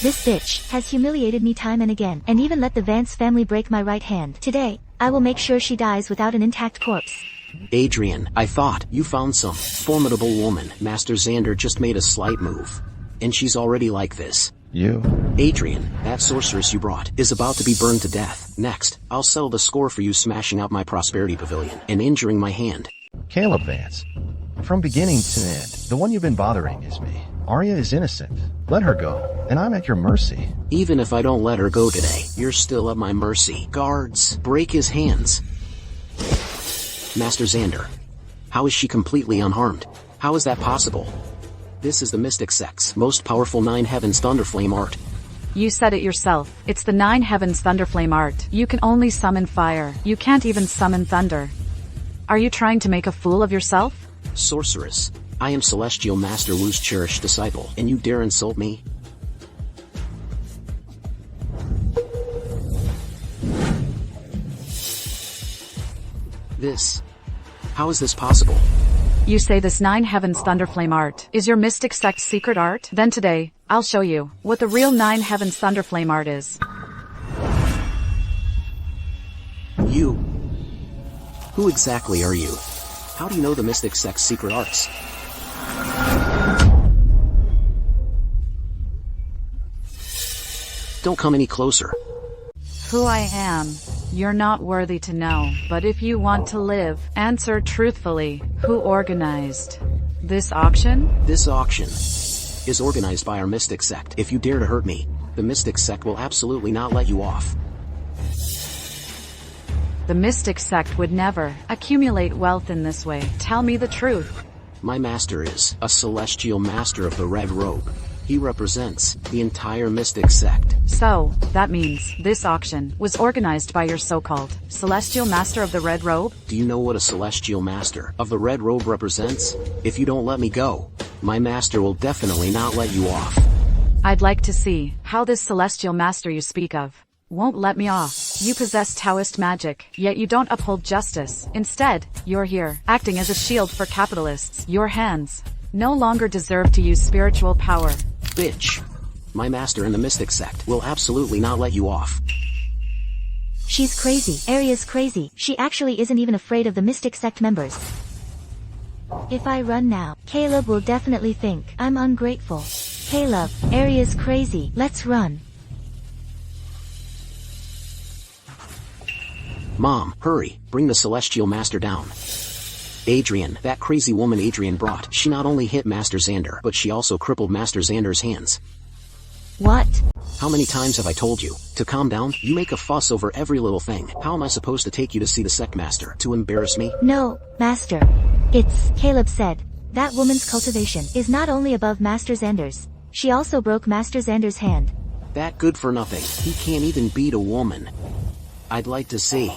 This bitch has humiliated me time and again, and even let the Vance family break my right hand. Today, I will make sure she dies without an intact corpse. Adrian, I thought you found some formidable woman. Master Xander just made a slight move, and she's already like this. You? Adrian, that sorceress you brought is about to be burned to death. Next, I'll settle the score for you smashing out my Prosperity Pavilion and injuring my hand. Caleb Vance. From beginning to end, the one you've been bothering is me. Arya is innocent. Let her go, and I'm at your mercy. Even if I don't let her go today, you're still at my mercy. Guards, break his hands. Master Xander, how is she completely unharmed? How is that possible? This is the mystic sect's most powerful 9 heavens thunderflame art. You said it yourself. It's the 9 heavens thunderflame art. You can only summon fire. You can't even summon thunder. Are you trying to make a fool of yourself? Sorceress, I am Celestial Master Wu's cherished disciple, and you dare insult me? How is this possible? You say this 9 heavens thunderflame art is your mystic sect's secret art? Then today, I'll show you what the real 9 heavens thunderflame art is. You? Who exactly are you? How do you know the mystic sect's secret arts? Don't come any closer. Who I am, you're not worthy to know. But if you want to live, answer truthfully. Who organized this auction? This auction is organized by our mystic sect. If you dare to hurt me, the mystic sect will absolutely not let you off. The mystic sect would never accumulate wealth in this way. Tell me the truth. My master is a celestial master of the red robe. He represents the entire mystic sect. So, that means this auction was organized by your so-called celestial master of the red robe? Do you know what a celestial master of the red robe represents? If you don't let me go, my master will definitely not let you off. I'd like to see how this celestial master you speak of won't let me off. You possess Taoist magic, yet you don't uphold justice. Instead, you're here, acting as a shield for capitalists. Your hands no longer deserve to use spiritual power. Bitch. My master in the mystic sect will absolutely not let you off. She's crazy. Arya's crazy. She actually isn't even afraid of the mystic sect members. If I run now, Caleb will definitely think I'm ungrateful. Caleb, Arya's crazy. Let's run. Mom, hurry, bring the Celestial Master down. Adrian, that crazy woman Adrian brought. She not only hit Master Xander, but she also crippled Master Xander's hands. What? How many times have I told you to calm down? You make a fuss over every little thing. How am I supposed to take you to see the sect master? To embarrass me? No, Master. It's, Caleb said. That woman's cultivation is not only above Master Xander's. She also broke Master Xander's hand. That good for nothing. He can't even beat a woman. I'd like to see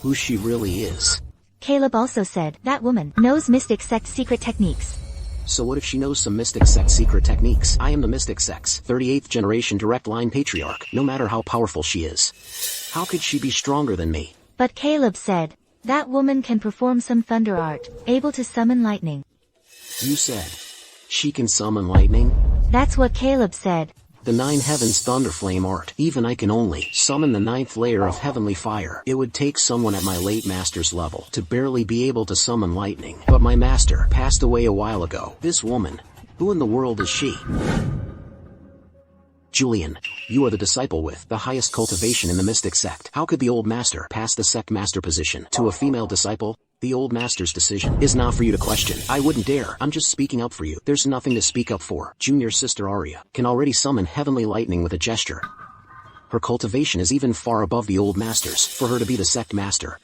who she really is. Caleb also said, that woman knows Mystic Sect's secret techniques. So what if she knows some Mystic Sect secret techniques? I am the Mystic Sect's 38th generation direct line patriarch, no matter how powerful she is. How could she be stronger than me? But Caleb said, that woman can perform some thunder art, able to summon lightning. You said she can summon lightning? That's what Caleb said. The 9 heavens thunderflame art. Even I can only summon the 9th layer of heavenly fire. It would take someone at my late master's level to barely be able to summon lightning. But my master passed away a while ago. This woman, who in the world is she? Julian, you are the disciple with the highest cultivation in the Mystic Sect. How could the old master pass the sect master position to a female disciple? The old master's decision is not for you to question. I wouldn't dare. I'm just speaking up for you. There's nothing to speak up for. Junior sister Arya can already summon heavenly lightning with a gesture. Her cultivation is even far above the old master's for her to be the sect master.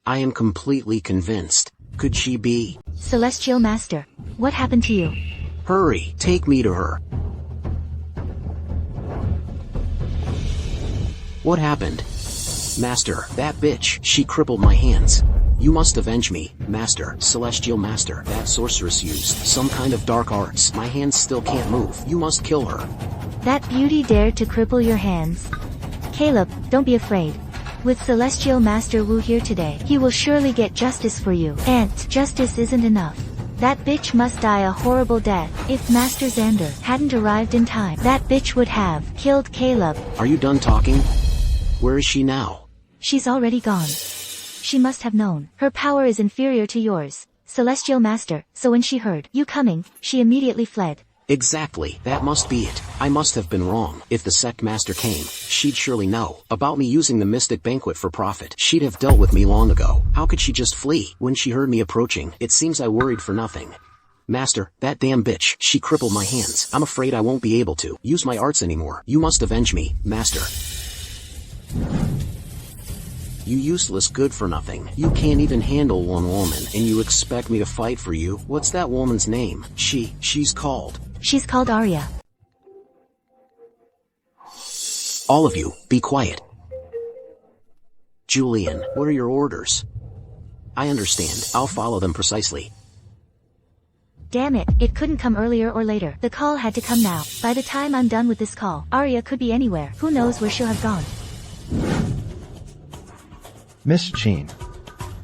I am completely convinced. Could she be? Celestial Master, what happened to you? Hurry, take me to her. What happened? Master, that bitch, she crippled my hands. You must avenge me, Master, Celestial Master. That sorceress used some kind of dark arts. My hands still can't move. You must kill her. That beauty dared to cripple your hands. Caleb, don't be afraid. With Celestial Master Wu here today, he will surely get justice for you. And justice isn't enough. That bitch must die a horrible death. If Master Xander hadn't arrived in time, that bitch would have killed Caleb. Are you done talking? Where is she now? She's already gone. She must have known. Her power is inferior to yours, Celestial Master, so when she heard you coming, she immediately fled. Exactly, that must be it. I must have been wrong. If the sect master came, she'd surely know about me using the mystic banquet for profit. She'd have dealt with me long ago. How could she just flee when she heard me approaching? It seems I worried for nothing. Master, that damn bitch, she crippled my hands. I'm afraid I won't be able to use my arts anymore. You must avenge me, Master. You useless good for nothing. You can't even handle one woman, and you expect me to fight for you? What's that woman's name? She's called Arya. All of you, be quiet. Julian, what are your orders? I understand. I'll follow them precisely. Damn it, it couldn't come earlier or later. The call had to come now. By the time I'm done with this call, Arya could be anywhere. Who knows where she'll have gone. Miss Qin,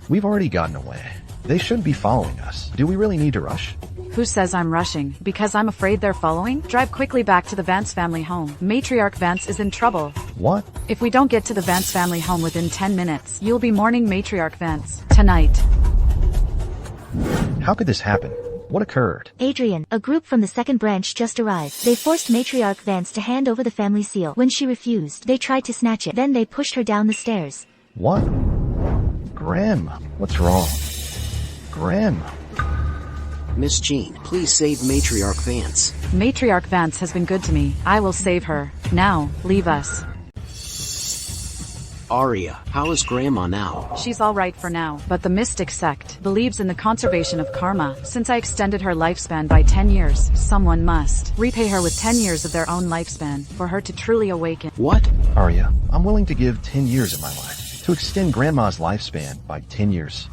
we've already gotten away. They shouldn't be following us. Do we really need to rush? Who says I'm rushing? Because I'm afraid they're following? Drive quickly back to the Vance family home. Matriarch Vance is in trouble. What? If we don't get to the Vance family home within 10 minutes, you'll be mourning Matriarch Vance tonight. How could this happen? What occurred? Adrian, a group from the second branch just arrived. They forced Matriarch Vance to hand over the family seal. When she refused, they tried to snatch it. Then they pushed her down the stairs. What? Grandma, what's wrong? Grandma. Miss Qin, please save Matriarch Vance. Matriarch Vance has been good to me. I will save her. Now, leave us. Arya, how is Grandma now? She's alright for now, but the Mystic Sect believes in the conservation of karma. Since I extended her lifespan by 10 years, someone must repay her with 10 years of their own lifespan for her to truly awaken. What? Arya, I'm willing to give 10 years of my life to extend Grandma's lifespan by 10 years.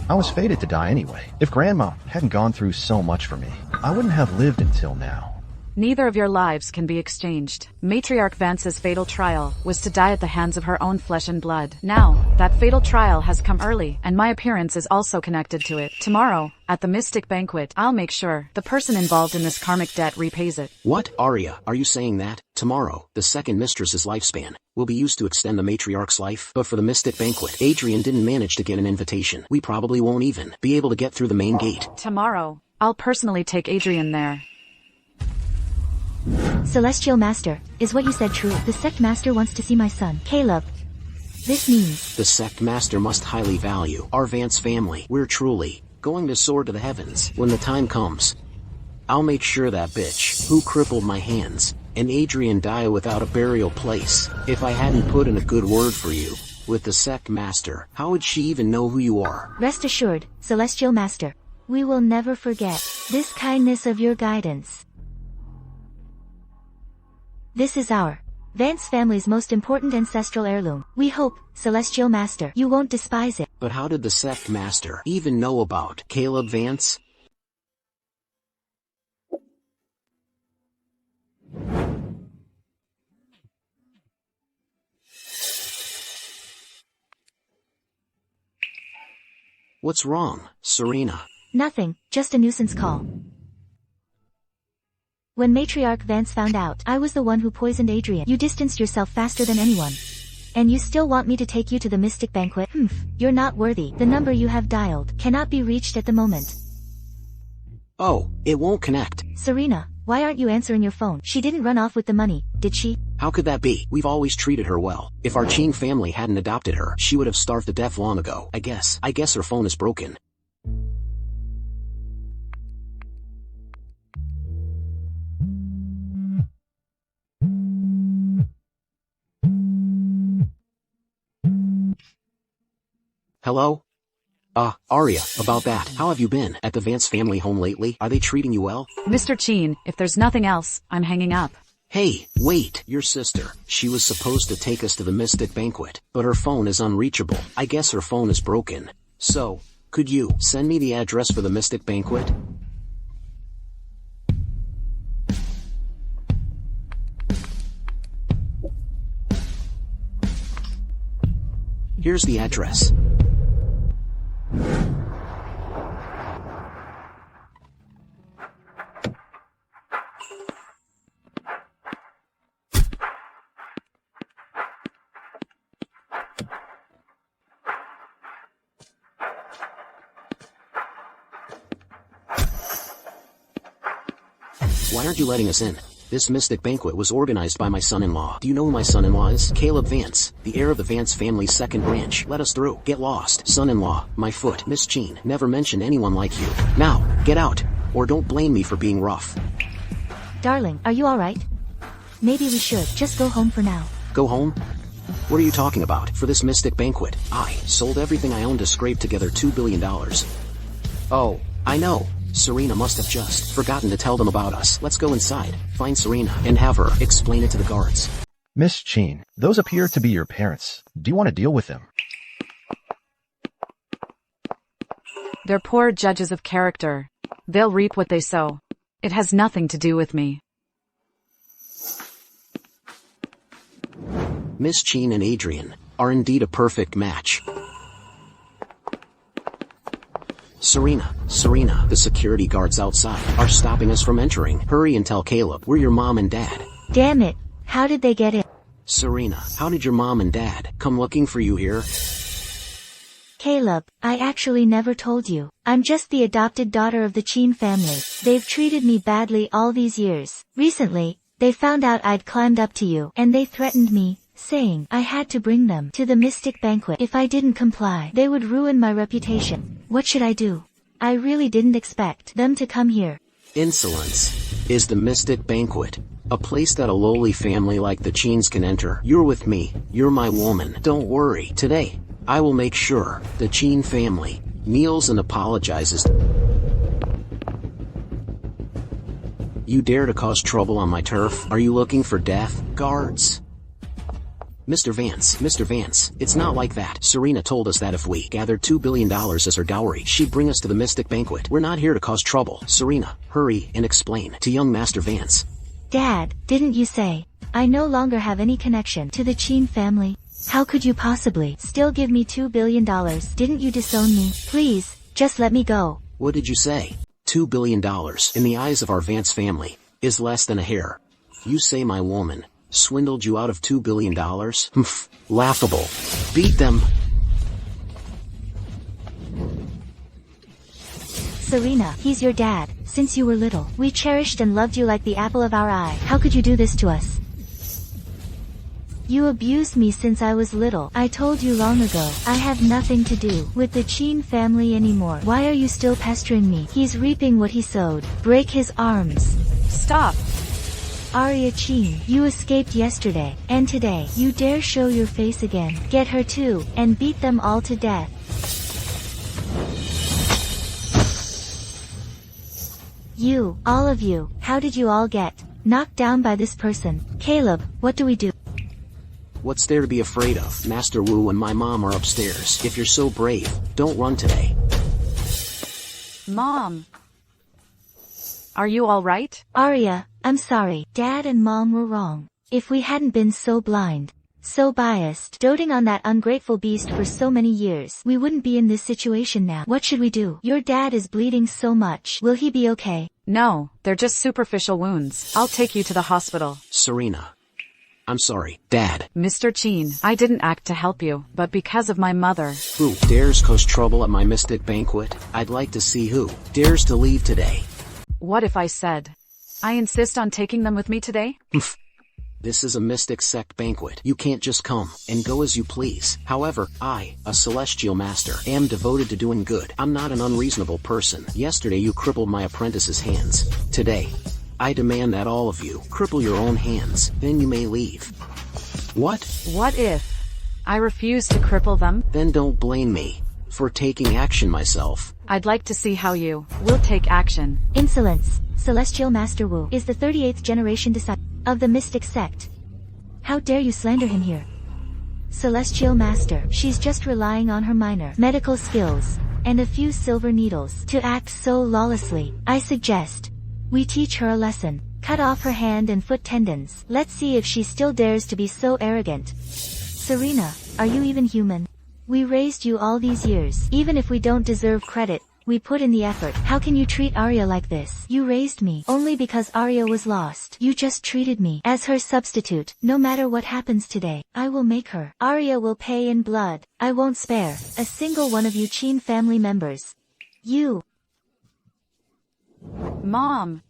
I was fated to die anyway. If Grandma hadn't gone through so much for me, I wouldn't have lived until now. Neither of your lives can be exchanged. Matriarch Vance's fatal trial was to die at the hands of her own flesh and blood. Now, that fatal trial has come early, and my appearance is also connected to it. Tomorrow, at the Mystic Banquet, I'll make sure the person involved in this karmic debt repays it. What, Arya, are you saying that? Tomorrow, the second mistress's lifespan will be used to extend the matriarch's life, but for the Mystic Banquet, Adrian didn't manage to get an invitation. We probably won't even be able to get through the main gate. Tomorrow, I'll personally take Adrian there. Celestial Master, is what you said true? The sect master wants to see my son, Caleb. This means... The sect master must highly value our Vance family. We're truly going to soar to the heavens when the time comes. I'll make sure that bitch who crippled my hands and Adrian die without a burial place. If I hadn't put in a good word for you with the sect master, how would she even know who you are? Rest assured, Celestial Master. We will never forget this kindness of your guidance. This is our Vance family's most important ancestral heirloom. We hope, Celestial Master, you won't despise it. But how did the sect master even know about Caleb Vance? What's wrong, Serena? Nothing, just a nuisance call. When Matriarch Vance found out I was the one who poisoned Adrian, you distanced yourself faster than anyone. And you still want me to take you to the Mystic Banquet? You're not worthy. The number you have dialed cannot be reached at the moment. Oh, it won't connect. Serena, why aren't you answering your phone? She didn't run off with the money, did she? How could that be? We've always treated her well. If our Qin family hadn't adopted her, she would have starved to death long ago. I guess her phone is broken. Hello? Arya, about that. How have you been at the Vance family home lately? Are they treating you well? Mr. Qin, if there's nothing else, I'm hanging up. Hey, wait, your sister. She was supposed to take us to the Mystic Banquet, but her phone is unreachable. I guess her phone is broken. So, could you send me the address for the Mystic Banquet? Here's the address. Why aren't you letting us in? This Mystic Banquet was organized by my son-in-law. Do you know who my son-in-law is? Caleb Vance, the heir of the Vance family's second branch. Let us through. Get lost. Son-in-law, my foot. Miss Qin never mentioned anyone like you. Now, get out, or don't blame me for being rough. Darling, are you alright? Maybe we should just go home for now. Go home? What are you talking about? For this Mystic Banquet, I sold everything I owned to scrape together $2 billion. Oh, I know. Serena must have just forgotten to tell them about us. Let's go inside, find Serena, and have her explain it to the guards. Miss Qin, those appear to be your parents. Do you want to deal with them? They're poor judges of character. They'll reap what they sow. It has nothing to do with me. Miss Qin and Adrian are indeed a perfect match. Serena, the security guards outside are stopping us from entering. Hurry and tell Caleb we're your mom and dad. Damn it, how did they get in? Serena, how did your mom and dad come looking for you here? Caleb, I actually never told you. I'm just the adopted daughter of the Qin family. They've treated me badly all these years. Recently, they found out I'd climbed up to you, and they threatened me, saying I had to bring them to the Mystic Banquet. If I didn't comply, they would ruin my reputation. What should I do? I really didn't expect them to come here. Insolence is the Mystic Banquet, a place that a lowly family like the Qins can enter. You're with me, you're my woman. Don't worry, today, I will make sure the Qin family kneels and apologizes. You dare to cause trouble on my turf? Are you looking for death, guards? Mr. Vance, it's not like that. Serena told us that if we gathered $2 billion as her dowry, she'd bring us to the Mystic Banquet. We're not here to cause trouble. Serena, hurry and explain to young Master Vance Dad, didn't you say? I no longer have any connection to the Qin family. How could you possibly still give me $2 billion? Didn't you disown me? Please, just let me go. What did you say? $2 billion, in the eyes of our Vance family, is less than a hair. You say my woman swindled you out of $2 billion? Humph, laughable. Beat them. Serena, he's your dad. Since you were little, we cherished and loved you like the apple of our eye. How could you do this to us? You abused me since I was little. I told you long ago, I have nothing to do with the Qin family anymore. Why are you still pestering me? He's reaping what he sowed. Break his arms. Stop. Arya Qin, you escaped yesterday, and today, you dare show your face again. Get her too, and beat them all to death. You, all of you, how did you all get knocked down by this person? Caleb, what do we do? What's there to be afraid of? Master Wu and my mom are upstairs. If you're so brave, don't run today. Mom. Are you all right? Arya, I'm sorry. Dad and Mom were wrong. If we hadn't been so blind, so biased, doting on that ungrateful beast for so many years, we wouldn't be in this situation now. What should we do? Your dad is bleeding so much. Will he be okay? No, they're just superficial wounds. I'll take you to the hospital. Serena. I'm sorry, Dad. Mr. Qin, I didn't act to help you, but because of my mother. Who dares cause trouble at my mystic banquet? I'd like to see who dares to leave today. What if I said, I insist on taking them with me today? This is a mystic sect banquet. You can't just come and go as you please. However, I, a celestial master, am devoted to doing good. I'm not an unreasonable person. Yesterday you crippled my apprentice's hands. Today, I demand that all of you cripple your own hands, then you may leave. What? What if I refuse to cripple them? Then don't blame me for taking action myself. I'd like to see how you will take action. Insolence. Celestial Master Wu is the 38th generation disciple of the mystic sect. How dare you slander him here? Celestial Master, she's just relying on her minor medical skills and a few silver needles to act so lawlessly. I suggest we teach her a lesson. Cut off her hand and foot tendons. Let's see if she still dares to be so arrogant. Serena, are you even human? We raised you all these years. Even if we don't deserve credit, we put in the effort. How can you treat Arya like this? You raised me only because Arya was lost. You just treated me as her substitute. No matter what happens today, I will make her. Arya will pay in blood. I won't spare a single one of you Qin family members. You. Mom.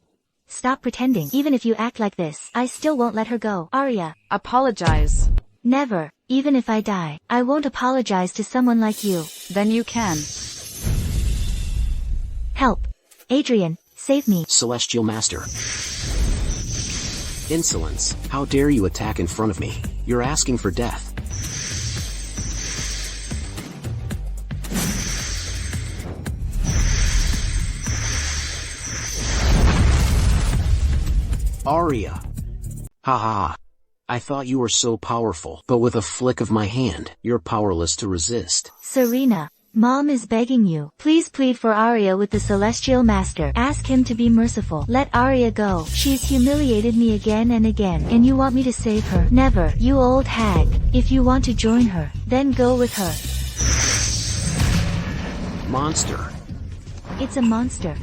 Stop pretending. Even if you act like this, I still won't let her go. Arya. Apologize. Never. Even if I die, I won't apologize to someone like you. Then you can. Help. Adrian, save me. Celestial Master. Insolence. How dare you attack in front of me? You're asking for death. Arya. Haha. I thought you were so powerful, but with a flick of my hand, you're powerless to resist. Serena, Mom is begging you. Please plead for Arya with the Celestial Master. Ask him to be merciful. Let Arya go. She's humiliated me again and again, and you want me to save her? Never, you old hag. If you want to join her, then go with her. Monster. It's a monster.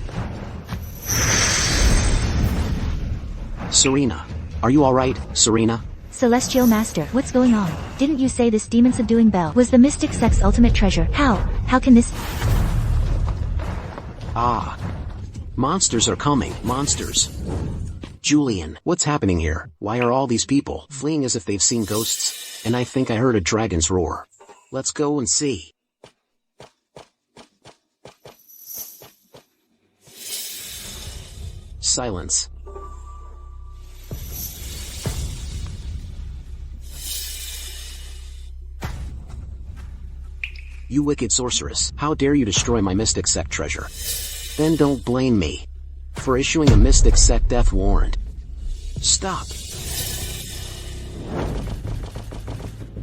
Serena. Are you alright, Serena? Celestial Master, what's going on? Didn't you say this demon-subduing bell was the mystic sect's ultimate treasure? How can this... Ah. Monsters are coming. Monsters. Julian, what's happening here? Why are all these people fleeing as if they've seen ghosts? And I think I heard a dragon's roar. Let's go and see. Silence. You wicked sorceress, how dare you destroy my mystic sect treasure? Then don't blame me for issuing a mystic sect death warrant. Stop.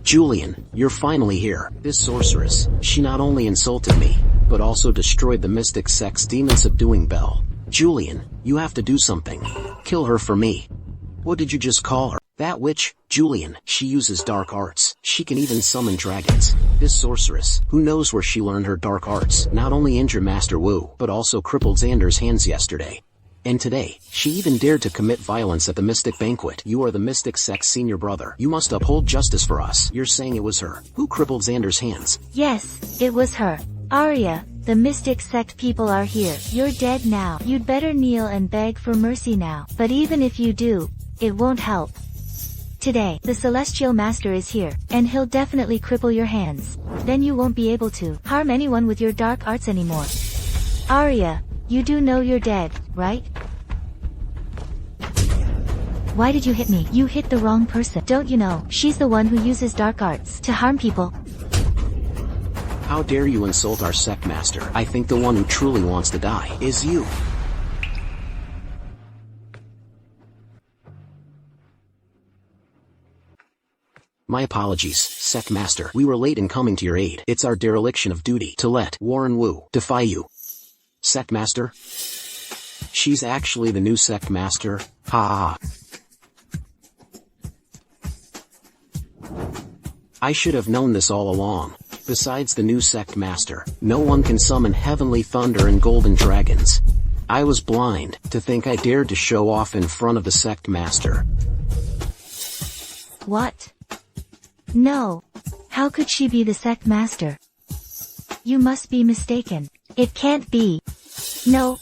Julian, you're finally here. This sorceress, she not only insulted me, but also destroyed the mystic sect's demon-subduing bell. Julian, you have to do something. Kill her for me. What did you just call her? That witch, Julian. She uses dark arts. She can even summon dragons. This sorceress, who knows where she learned her dark arts, not only injured Master Wu, but also crippled Xander's hands yesterday. And today, she even dared to commit violence at the Mystic Banquet. You are the Mystic Sect's senior brother. You must uphold justice for us. You're saying it was her who crippled Xander's hands? Yes, it was her. Arya, the Mystic Sect people are here. You're dead now. You'd better kneel and beg for mercy now. But even if you do, it won't help. Today, the Celestial Master is here, and he'll definitely cripple your hands. Then you won't be able to harm anyone with your dark arts anymore. Arya, you do know you're dead, right? Why did you hit me? You hit the wrong person. Don't you know, she's the one who uses dark arts to harm people. How dare you insult our sect master? I think the one who truly wants to die is you. My apologies, Sect Master. We were late in coming to your aid. It's our dereliction of duty to let Warren Wu defy you. Sect Master? She's actually the new Sect Master. Ha ha. I should have known this all along. Besides the new Sect Master, no one can summon heavenly thunder and golden dragons. I was blind to think I dared to show off in front of the Sect Master. What? No. How could she be the Sect Master? You must be mistaken. It can't be. No,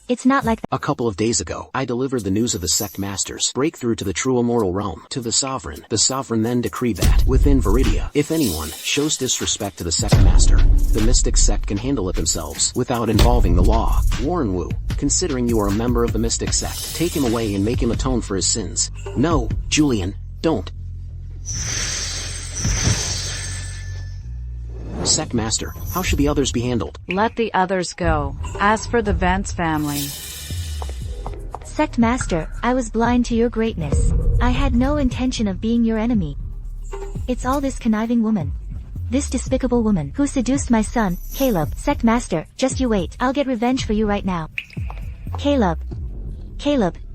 it's not like that. A couple of days ago, I delivered the news of the Sect Master's breakthrough to the true immortal realm to the Sovereign. The Sovereign then decreed that, within Viridia, if anyone shows disrespect to the Sect Master, the Mystic Sect can handle it themselves, without involving the law. Warren Wu, considering you are a member of the Mystic Sect, take him away and make him atone for his sins. No, Julian, don't. Sect Master, how should the others be handled? Let the others go. As for the Vance family... Sect Master, I was blind to your greatness. I had no intention of being your enemy. It's all this conniving woman. This despicable woman who seduced my son, Caleb. Sect Master, just you wait. I'll get revenge for you right now. Caleb,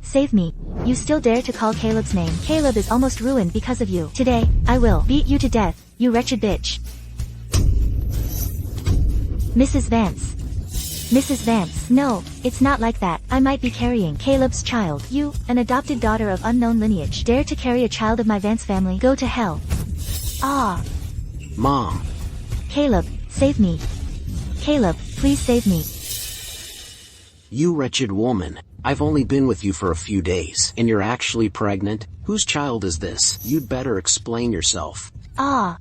save me. You still dare to call Caleb's name. Caleb is almost ruined because of you. Today, I will beat you to death, you wretched bitch. Mrs. Vance, no, it's not like that. I might be carrying Caleb's child. You, an adopted daughter of unknown lineage, dare to carry a child of my Vance family? Go to hell. Ah. Mom. Caleb, save me. Caleb, please save me. You wretched woman. I've only been with you for a few days, and you're actually pregnant? Whose child is this? You'd better explain yourself. Ah.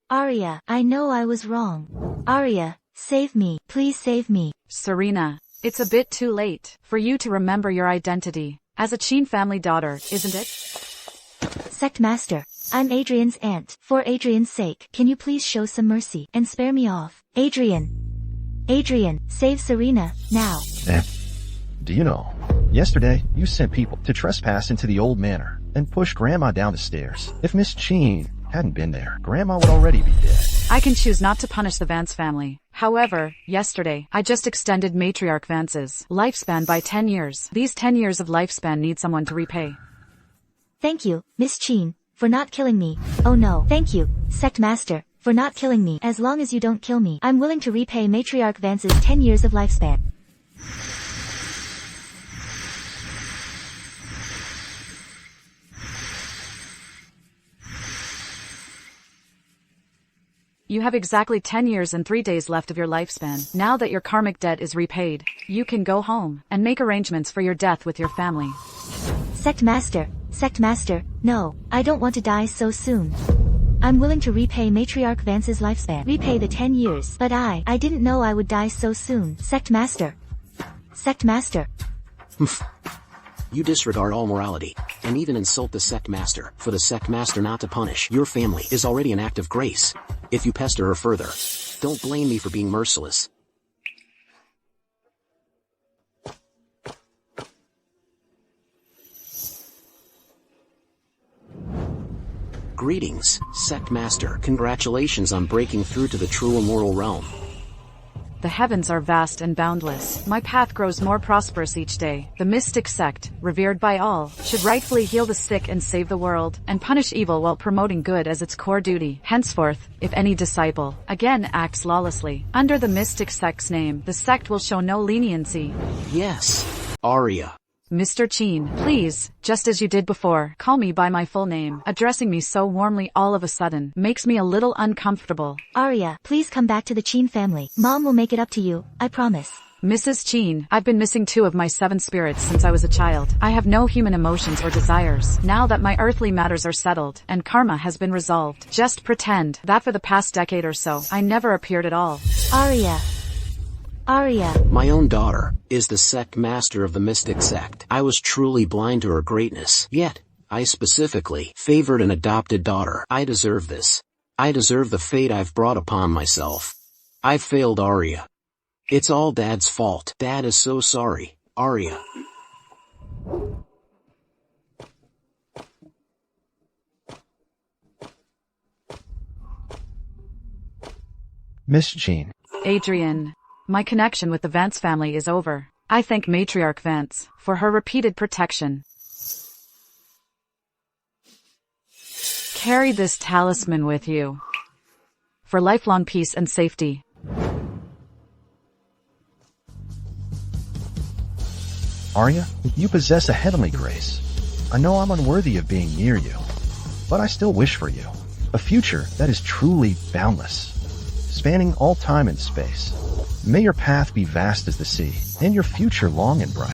Arya, I know I was wrong. Arya, save me. Please save me. Serena, it's a bit too late for you to remember your identity as a Qin family daughter, isn't it? Sect Master, I'm Adrian's aunt. For Adrian's sake, can you please show some mercy and spare me off? Adrian, save Serena, now. Do you know, yesterday, you sent people to trespass into the old manor and push Grandma down the stairs. If Miss Qin hadn't been there, Grandma would already be dead. I can choose not to punish the Vance family. However, yesterday, I just extended Matriarch Vance's lifespan by 10 years. These 10 years of lifespan need someone to repay. Thank you, Miss Qin, for not killing me. Oh no. Thank you, Sect Master, for not killing me. As long as you don't kill me, I'm willing to repay Matriarch Vance's 10 years of lifespan. You have exactly 10 years and 3 days left of your lifespan. Now that your karmic debt is repaid, you can go home and make arrangements for your death with your family. Sect Master, no, I don't want to die so soon. I'm willing to repay Matriarch Vance's lifespan. Repay the 10 years. But I didn't know I would die so soon. Sect Master. You disregard all morality, and even insult the Sect Master. For the Sect Master not to punish your family is already an act of grace. If you pester her further, don't blame me for being merciless. Greetings, Sect Master. Congratulations on breaking through to the true immortal realm. The heavens are vast and boundless. My path grows more prosperous each day. The mystic sect, revered by all, should rightfully heal the sick and save the world, and punish evil while promoting good as its core duty. Henceforth, if any disciple again acts lawlessly under the mystic sect's name, the sect will show no leniency. Yes, Arya. Mr. Qin, please, just as you did before, call me by my full name. Addressing me so warmly all of a sudden makes me a little uncomfortable. Arya, please come back to the Qin family. Mom will make it up to you, I promise. Mrs. Qin, I've been missing 2 of my 7 spirits since I was a child. I have no human emotions or desires. Now that my earthly matters are settled, and karma has been resolved, just pretend that for the past decade or so, I never appeared at all. Arya. My own daughter is the sect master of the mystic sect. I was truly blind to her greatness. Yet, I specifically favored an adopted daughter. I deserve this. I deserve the fate I've brought upon myself. I failed Arya. It's all Dad's fault. Dad is so sorry, Arya. Miss Jean. Adrian. My connection with the Vance family is over. I thank Matriarch Vance for her repeated protection. Carry this talisman with you for lifelong peace and safety. Arya, you possess a heavenly grace. I know I'm unworthy of being near you, but I still wish for you a future that is truly boundless, spanning all time and space. May your path be vast as the sea, and your future long and bright.